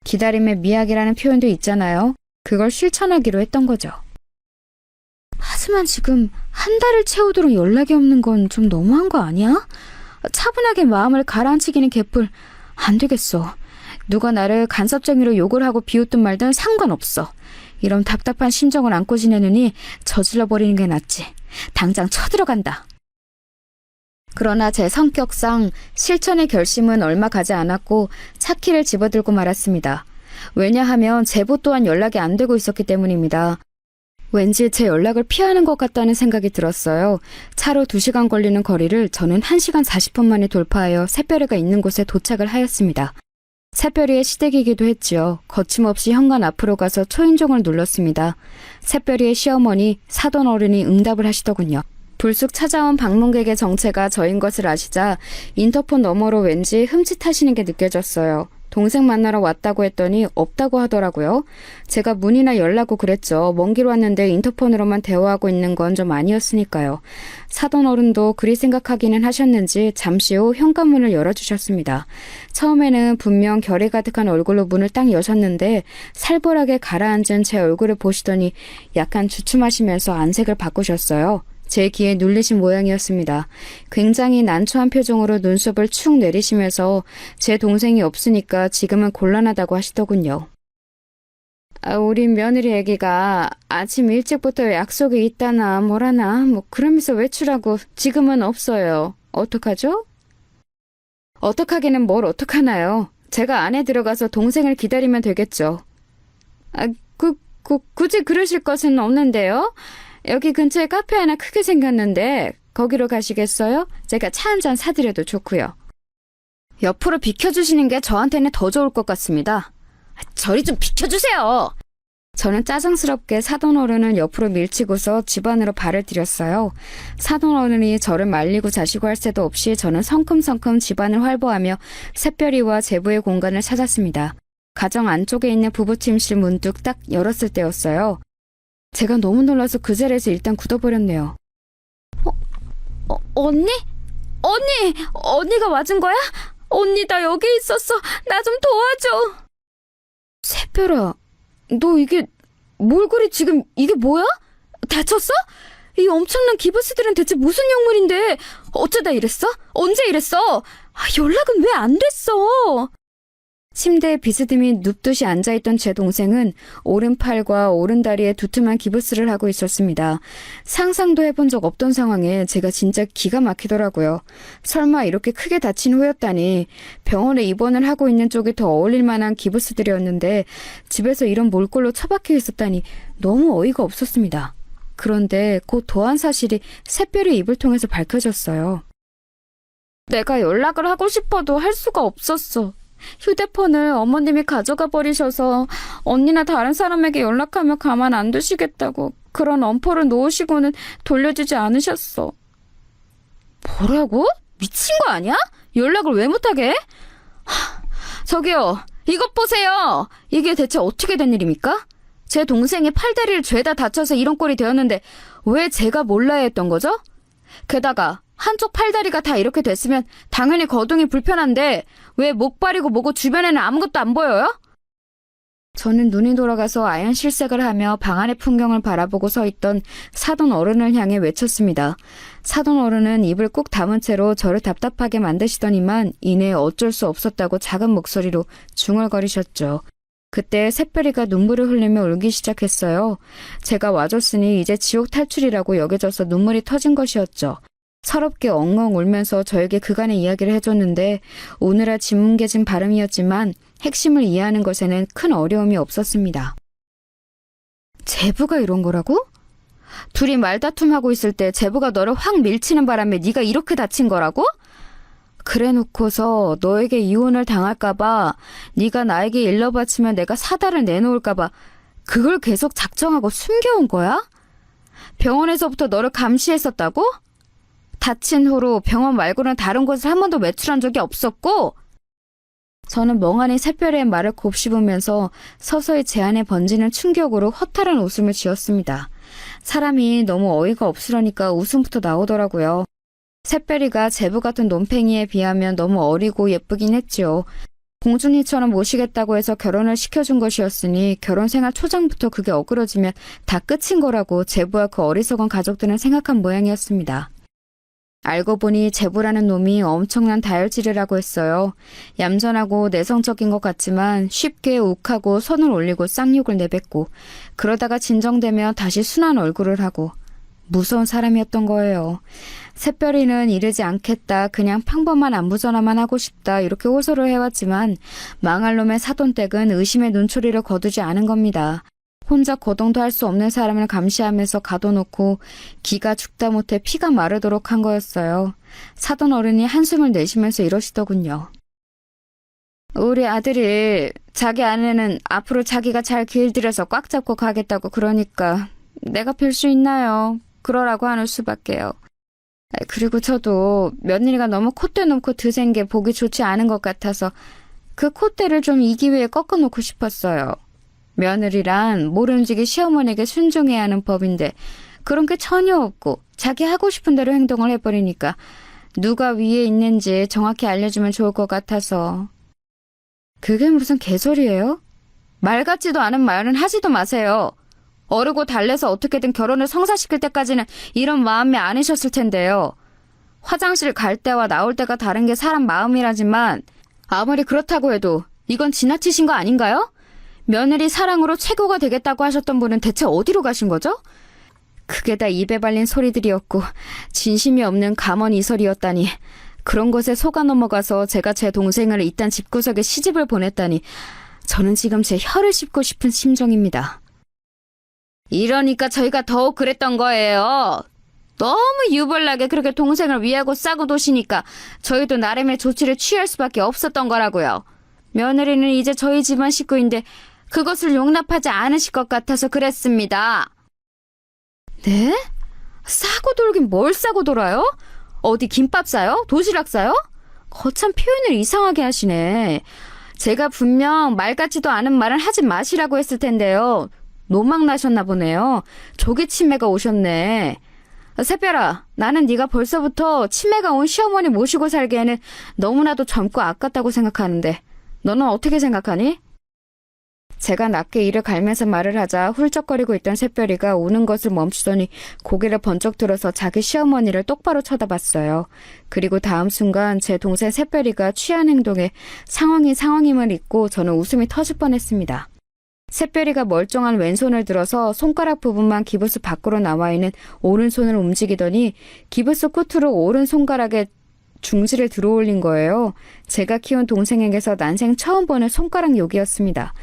기다림의 미학이라는 표현도 있잖아요. 그걸 실천하기로 했던 거죠. 하지만 지금 한 달을 채우도록 연락이 없는 건 좀 너무한 거 아니야? 차분하게 마음을 가라앉히기는 개뿔. 안 되겠어. 누가 나를 간섭쟁이로 욕을 하고 비웃든 말든 상관없어. 이런 답답한 심정을 안고 지내느니 저질러버리는 게 낫지. 당장 쳐들어간다. 그러나 제 성격상 실천의 결심은 얼마 가지 않았고 차키를 집어들고 말았습니다. 왜냐하면 제보 또한 연락이 안 되고 있었기 때문입니다. 왠지 제 연락을 피하는 것 같다는 생각이 들었어요. 차로 2시간 걸리는 거리를 저는 1시간 40분 만에 돌파하여 새별이가 있는 곳에 도착을 하였습니다. 새별이의 시댁이기도 했지요. 거침없이 현관 앞으로 가서 초인종을 눌렀습니다. 새별이의 시어머니, 사돈 어른이 응답을 하시더군요. 불쑥 찾아온 방문객의 정체가 저인 것을 아시자 인터폰 너머로 왠지 흠칫하시는 게 느껴졌어요. 동생 만나러 왔다고 했더니 없다고 하더라고요. 제가 문이나 열라고 그랬죠. 먼 길 왔는데 인터폰으로만 대화하고 있는 건 좀 아니었으니까요. 사돈 어른도 그리 생각하기는 하셨는지 잠시 후 현관문을 열어주셨습니다. 처음에는 분명 결이 가득한 얼굴로 문을 딱 여셨는데 살벌하게 가라앉은 제 얼굴을 보시더니 약간 주춤하시면서 안색을 바꾸셨어요. 제 귀에 눌리신 모양이었습니다. 굉장히 난처한 표정으로 눈썹을 축 내리시면서 제 동생이 없으니까 지금은 곤란하다고 하시더군요. 우리 며느리 애기가 아침 일찍부터 약속이 있다나 뭐라나 그러면서 외출하고 지금은 없어요. 어떡하죠? 어떡하기는 뭘 어떡하나요? 제가 안에 들어가서 동생을 기다리면 되겠죠. 굳이 그러실 것은 없는데요. 여기 근처에 카페 하나 크게 생겼는데 거기로 가시겠어요? 제가 차 한 잔 사드려도 좋고요. 옆으로 비켜주시는 게 저한테는 더 좋을 것 같습니다. 저리 좀 비켜주세요. 저는 짜증스럽게 사돈 어른을 옆으로 밀치고서 집 안으로 발을 들였어요. 사돈 어른이 저를 말리고 자시고 할 새도 없이 저는 성큼성큼 집 안을 활보하며 샛별이와 제부의 공간을 찾았습니다. 가정 안쪽에 있는 부부침실 문득 딱 열었을 때였어요. 제가 너무 놀라서 그 자리에서 일단 굳어버렸네요. 언니? 언니가 맞은 거야? 언니 나 여기 있었어. 나 좀 도와줘. 새별아, 너 이게 뭘 그리 지금 이게 뭐야? 다쳤어? 이 엄청난 기부스들은 대체 무슨 약물인데 어쩌다 이랬어? 언제 이랬어? 연락은 왜 안 됐어? 침대에 비스듬히 눕듯이 앉아있던 제 동생은 오른팔과 오른다리에 두툼한 기부스를 하고 있었습니다. 상상도 해본 적 없던 상황에 제가 진짜 기가 막히더라고요. 설마 이렇게 크게 다친 후였다니. 병원에 입원을 하고 있는 쪽이 더 어울릴 만한 기부스들이었는데 집에서 이런 몰골로 처박혀 있었다니 너무 어이가 없었습니다. 그런데 곧 더한 사실이 샛별의 입을 통해서 밝혀졌어요. 내가 연락을 하고 싶어도 할 수가 없었어. 휴대폰을 어머님이 가져가 버리셔서 언니나 다른 사람에게 연락하면 가만 안 두시겠다고 그런 엄포를 놓으시고는 돌려주지 않으셨어. 뭐라고? 미친 거 아니야? 연락을 왜 못하게 해? 저기요, 이것 보세요. 이게 대체 어떻게 된 일입니까? 제 동생이 팔다리를 죄다 다쳐서 이런 꼴이 되었는데 왜 제가 몰라야 했던 거죠? 게다가 한쪽 팔다리가 다 이렇게 됐으면 당연히 거동이 불편한데 왜 목발이고 뭐고 주변에는 아무것도 안 보여요? 저는 눈이 돌아가서 아연 실색을 하며 방 안의 풍경을 바라보고 서 있던 사돈 어른을 향해 외쳤습니다. 사돈 어른은 입을 꾹 다문 채로 저를 답답하게 만드시더니만 이내 어쩔 수 없었다고 작은 목소리로 중얼거리셨죠. 그때 샛별이가 눈물을 흘리며 울기 시작했어요. 제가 와줬으니 이제 지옥 탈출이라고 여겨져서 눈물이 터진 것이었죠. 서럽게 엉엉 울면서 저에게 그간의 이야기를 해줬는데 오늘아 진뭉개진 발음이었지만 핵심을 이해하는 것에는 큰 어려움이 없었습니다. 제부가 이런 거라고? 둘이 말다툼하고 있을 때 제부가 너를 확 밀치는 바람에 네가 이렇게 다친 거라고? 그래놓고서 너에게 이혼을 당할까봐 네가 나에게 일러 바치면 내가 사다를 내놓을까봐 그걸 계속 작정하고 숨겨온 거야? 병원에서부터 너를 감시했었다고? 다친 후로 병원 말고는 다른 곳을 한 번도 외출한 적이 없었고 저는 멍하니 샛별의 말을 곱씹으면서 서서히 제 안에 번지는 충격으로 허탈한 웃음을 지었습니다. 사람이 너무 어이가 없으려니까 웃음부터 나오더라고요. 샛별이가 제부 같은 논팽이에 비하면 너무 어리고 예쁘긴 했지요. 공주님처럼 모시겠다고 해서 결혼을 시켜준 것이었으니 결혼 생활 초장부터 그게 어그러지면 다 끝인 거라고 제부와 그 어리석은 가족들은 생각한 모양이었습니다. 알고 보니 제부라는 놈이 엄청난 다혈질이라고 했어요. 얌전하고 내성적인 것 같지만 쉽게 욱하고 손을 올리고 쌍욕을 내뱉고 그러다가 진정되면 다시 순한 얼굴을 하고 무서운 사람이었던 거예요. 샛별이는 이르지 않겠다. 그냥 평범한 안부전화만 하고 싶다. 이렇게 호소를 해왔지만 망할 놈의 사돈댁은 의심의 눈초리를 거두지 않은 겁니다. 혼자 거동도 할 수 없는 사람을 감시하면서 가둬놓고 기가 죽다 못해 피가 마르도록 한 거였어요. 사돈 어른이 한숨을 내쉬면서 이러시더군요. 우리 아들이 자기 아내는 앞으로 자기가 잘 길들여서 꽉 잡고 가겠다고 그러니까 내가 빌 수 있나요? 그러라고 하는 수밖에요. 그리고 저도 며느리가 너무 콧대 놓고 드센 게 보기 좋지 않은 것 같아서 그 콧대를 좀 이 기회에 꺾어놓고 싶었어요. 며느리란 모름지기 시어머니에게 순종해야 하는 법인데 그런 게 전혀 없고 자기 하고 싶은 대로 행동을 해버리니까 누가 위에 있는지 정확히 알려주면 좋을 것 같아서. 그게 무슨 개소리예요? 말 같지도 않은 말은 하지도 마세요. 어르고 달래서 어떻게든 결혼을 성사시킬 때까지는 이런 마음이 아니셨을 텐데요. 화장실 갈 때와 나올 때가 다른 게 사람 마음이라지만 아무리 그렇다고 해도 이건 지나치신 거 아닌가요? 며느리 사랑으로 최고가 되겠다고 하셨던 분은 대체 어디로 가신 거죠? 그게 다 입에 발린 소리들이었고 진심이 없는 감언이설이었다니. 그런 것에 속아 넘어가서 제가 제 동생을 이딴 집구석에 시집을 보냈다니 저는 지금 제 혀를 씹고 싶은 심정입니다. 이러니까 저희가 더욱 그랬던 거예요. 너무 유별나게 그렇게 동생을 위하고 싸고 도시니까 저희도 나름의 조치를 취할 수밖에 없었던 거라고요. 며느리는 이제 저희 집안 식구인데 그것을 용납하지 않으실 것 같아서 그랬습니다. 네? 싸고 돌긴 뭘 싸고 돌아요? 어디 김밥 싸요? 도시락 싸요? 거참 표현을 이상하게 하시네. 제가 분명 말 같지도 않은 말을 하지 마시라고 했을 텐데요. 노망 나셨나 보네요. 조기 치매가 오셨네. 새별아, 나는 네가 벌써부터 치매가 온 시어머니 모시고 살기에는 너무나도 젊고 아깝다고 생각하는데 너는 어떻게 생각하니? 제가 낮게 이를 갈면서 말을 하자 훌쩍거리고 있던 새별이가 우는 것을 멈추더니 고개를 번쩍 들어서 자기 시어머니를 똑바로 쳐다봤어요. 그리고 다음 순간 제 동생 새별이가 취한 행동에 상황이 상황임을 잊고 저는 웃음이 터질 뻔했습니다. 새별이가 멀쩡한 왼손을 들어서 손가락 부분만 기부스 밖으로 나와 있는 오른손을 움직이더니 기부스 끝으로 오른 손가락에 중지를 들어올린 거예요. 제가 키운 동생에게서 난생 처음 보는 손가락 욕이었습니다.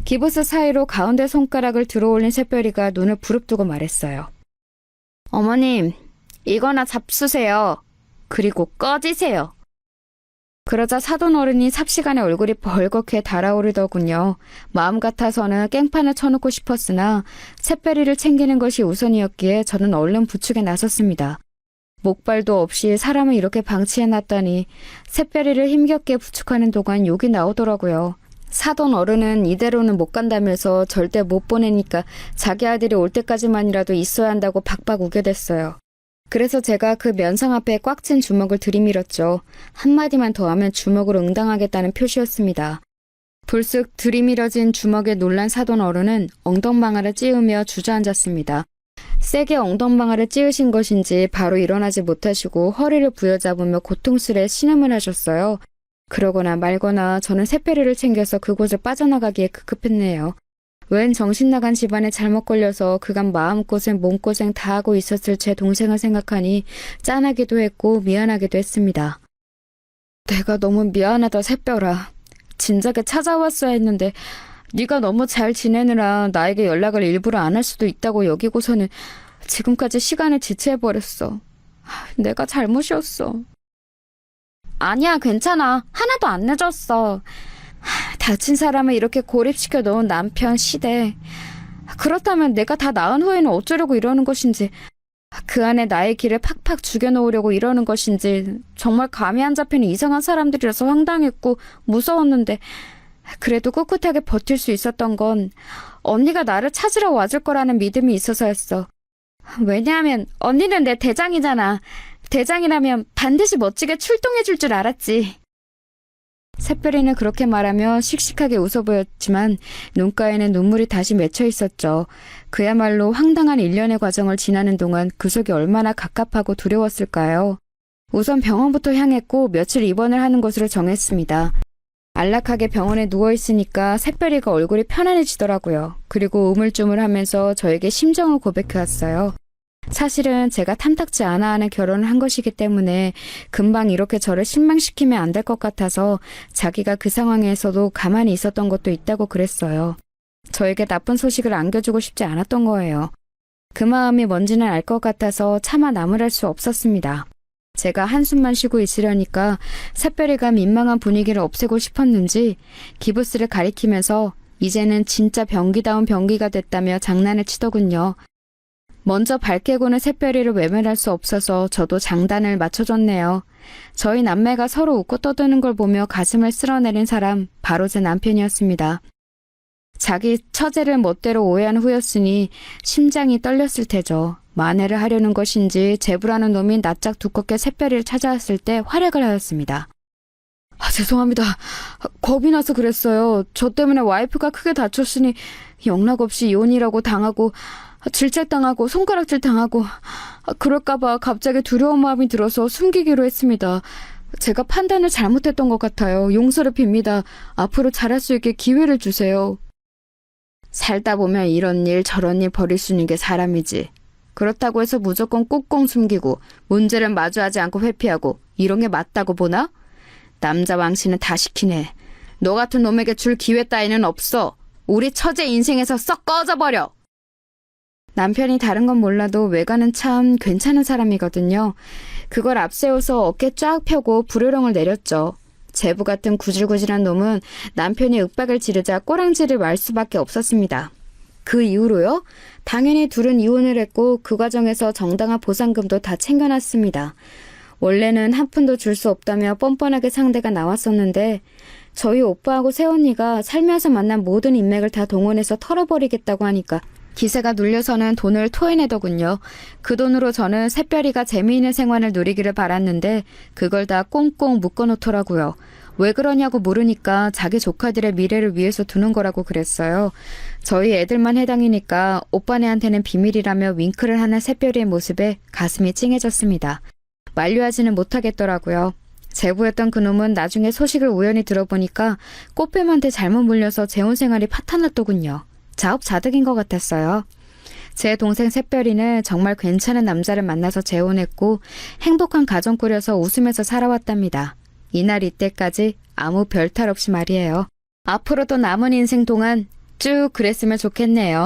기부스 사이로 가운데 손가락을 들어올린 새별이가 눈을 부릅뜨고 말했어요. 어머님, 이거나 잡수세요. 그리고 꺼지세요. 그러자 사돈 어른이 삽시간에 얼굴이 벌겋게 달아오르더군요. 마음 같아서는 깽판을 쳐놓고 싶었으나 새별이를 챙기는 것이 우선이었기에 저는 얼른 부축에 나섰습니다. 목발도 없이 사람을 이렇게 방치해놨다니 새별이를 힘겹게 부축하는 동안 욕이 나오더라고요. 사돈 어른은 이대로는 못 간다면서 절대 못 보내니까 자기 아들이 올 때까지만이라도 있어야 한다고 박박 우겨댔어요. 그래서 제가 그 면상 앞에 꽉 찬 주먹을 들이밀었죠. 한마디만 더 하면 주먹으로 응당하겠다는 표시였습니다. 불쑥 들이밀어진 주먹에 놀란 사돈 어른은 엉덩방아를 찌우며 주저앉았습니다. 세게 엉덩방아를 찌으신 것인지 바로 일어나지 못하시고 허리를 부여잡으며 고통스레 신음을 하셨어요. 그러거나 말거나 저는 새별이를 챙겨서 그곳을 빠져나가기에 급급했네요. 웬 정신나간 집안에 잘못 걸려서 그간 마음고생 몸고생 다 하고 있었을 제 동생을 생각하니 짠하기도 했고 미안하기도 했습니다. 내가 너무 미안하다 새별아. 진작에 찾아왔어야 했는데 네가 너무 잘 지내느라 나에게 연락을 일부러 안 할 수도 있다고 여기고서는 지금까지 시간을 지체해버렸어. 내가 잘못이었어. 아니야, 괜찮아. 하나도 안 늦었어. 다친 사람을 이렇게 고립시켜 놓은 남편 시대. 그렇다면 내가 다 나은 후에는 어쩌려고 이러는 것인지, 그 안에 나의 길을 팍팍 죽여놓으려고 이러는 것인지 정말 감이 안 잡히는 이상한 사람들이라서 황당했고 무서웠는데 그래도 꿋꿋하게 버틸 수 있었던 건 언니가 나를 찾으러 와줄 거라는 믿음이 있어서였어. 왜냐하면 언니는 내 대장이잖아. 대장이라면 반드시 멋지게 출동해줄 줄 알았지. 새별이는 그렇게 말하며 씩씩하게 웃어 보였지만 눈가에는 눈물이 다시 맺혀 있었죠. 그야말로 황당한 일련의 과정을 지나는 동안 그 속이 얼마나 갑갑하고 두려웠을까요? 우선 병원부터 향했고 며칠 입원을 하는 것으로 정했습니다. 안락하게 병원에 누워있으니까 새별이가 얼굴이 편안해지더라고요. 그리고 우물쭈물하면서 저에게 심정을 고백해왔어요. 사실은 제가 탐탁지 않아 하는 결혼을 한 것이기 때문에 금방 이렇게 저를 실망시키면 안 될 것 같아서 자기가 그 상황에서도 가만히 있었던 것도 있다고 그랬어요. 저에게 나쁜 소식을 안겨주고 싶지 않았던 거예요. 그 마음이 뭔지는 알 것 같아서 차마 나무랄 수 없었습니다. 제가 한숨만 쉬고 있으려니까 샛별이가 민망한 분위기를 없애고 싶었는지 기부스를 가리키면서 이제는 진짜 병기다운 병기가 됐다며 장난을 치더군요. 먼저 발깨고는 샛별이를 외면할 수 없어서 저도 장단을 맞춰줬네요. 저희 남매가 서로 웃고 떠드는 걸 보며 가슴을 쓸어내린 사람 바로 제 남편이었습니다. 자기 처제를 멋대로 오해한 후였으니 심장이 떨렸을 테죠. 만회를 하려는 것인지 제부라는 놈이 낯짝 두껍게 샛별이를 찾아왔을 때 활약을 하였습니다. 죄송합니다. 겁이 나서 그랬어요. 저 때문에 와이프가 크게 다쳤으니 영락없이 이혼이라고 당하고 질책당하고 손가락질 당하고 그럴까봐 갑자기 두려운 마음이 들어서 숨기기로 했습니다. 제가 판단을 잘못했던 것 같아요. 용서를 빕니다. 앞으로 잘할 수 있게 기회를 주세요. 살다 보면 이런 일 저런 일 벌일 수 있는 게 사람이지. 그렇다고 해서 무조건 꽁꽁 숨기고 문제를 마주하지 않고 회피하고 이런 게 맞다고 보나? 남자 왕씨는 다 시키네. 너 같은 놈에게 줄 기회 따위는 없어. 우리 처제 인생에서 썩 꺼져버려. 남편이 다른 건 몰라도 외관은 참 괜찮은 사람이거든요. 그걸 앞세워서 어깨 쫙 펴고 불효령을 내렸죠. 제부 같은 구질구질한 놈은 남편이 윽박을 지르자 꼬랑지를 말 수밖에 없었습니다. 그 이후로요? 당연히 둘은 이혼을 했고 그 과정에서 정당한 보상금도 다 챙겨놨습니다. 원래는 한 푼도 줄 수 없다며 뻔뻔하게 상대가 나왔었는데 저희 오빠하고 새언니가 살면서 만난 모든 인맥을 다 동원해서 털어버리겠다고 하니까 기세가 눌려서는 돈을 토해내더군요. 그 돈으로 저는 샛별이가 재미있는 생활을 누리기를 바랐는데 그걸 다 꽁꽁 묶어놓더라고요. 왜 그러냐고 물으니까 자기 조카들의 미래를 위해서 두는 거라고 그랬어요. 저희 애들만 해당이니까 오빠네한테는 비밀이라며 윙크를 하는 샛별이의 모습에 가슴이 찡해졌습니다. 만류하지는 못하겠더라고요. 제부였던 그놈은 나중에 소식을 우연히 들어보니까 꽃뱀한테 잘못 물려서 재혼생활이 파탄났더군요. 자업자득인 것 같았어요. 제 동생 샛별이는 정말 괜찮은 남자를 만나서 재혼했고 행복한 가정 꾸려서 웃으면서 살아왔답니다. 이날 이때까지 아무 별탈 없이 말이에요. 앞으로도 남은 인생 동안 쭉 그랬으면 좋겠네요.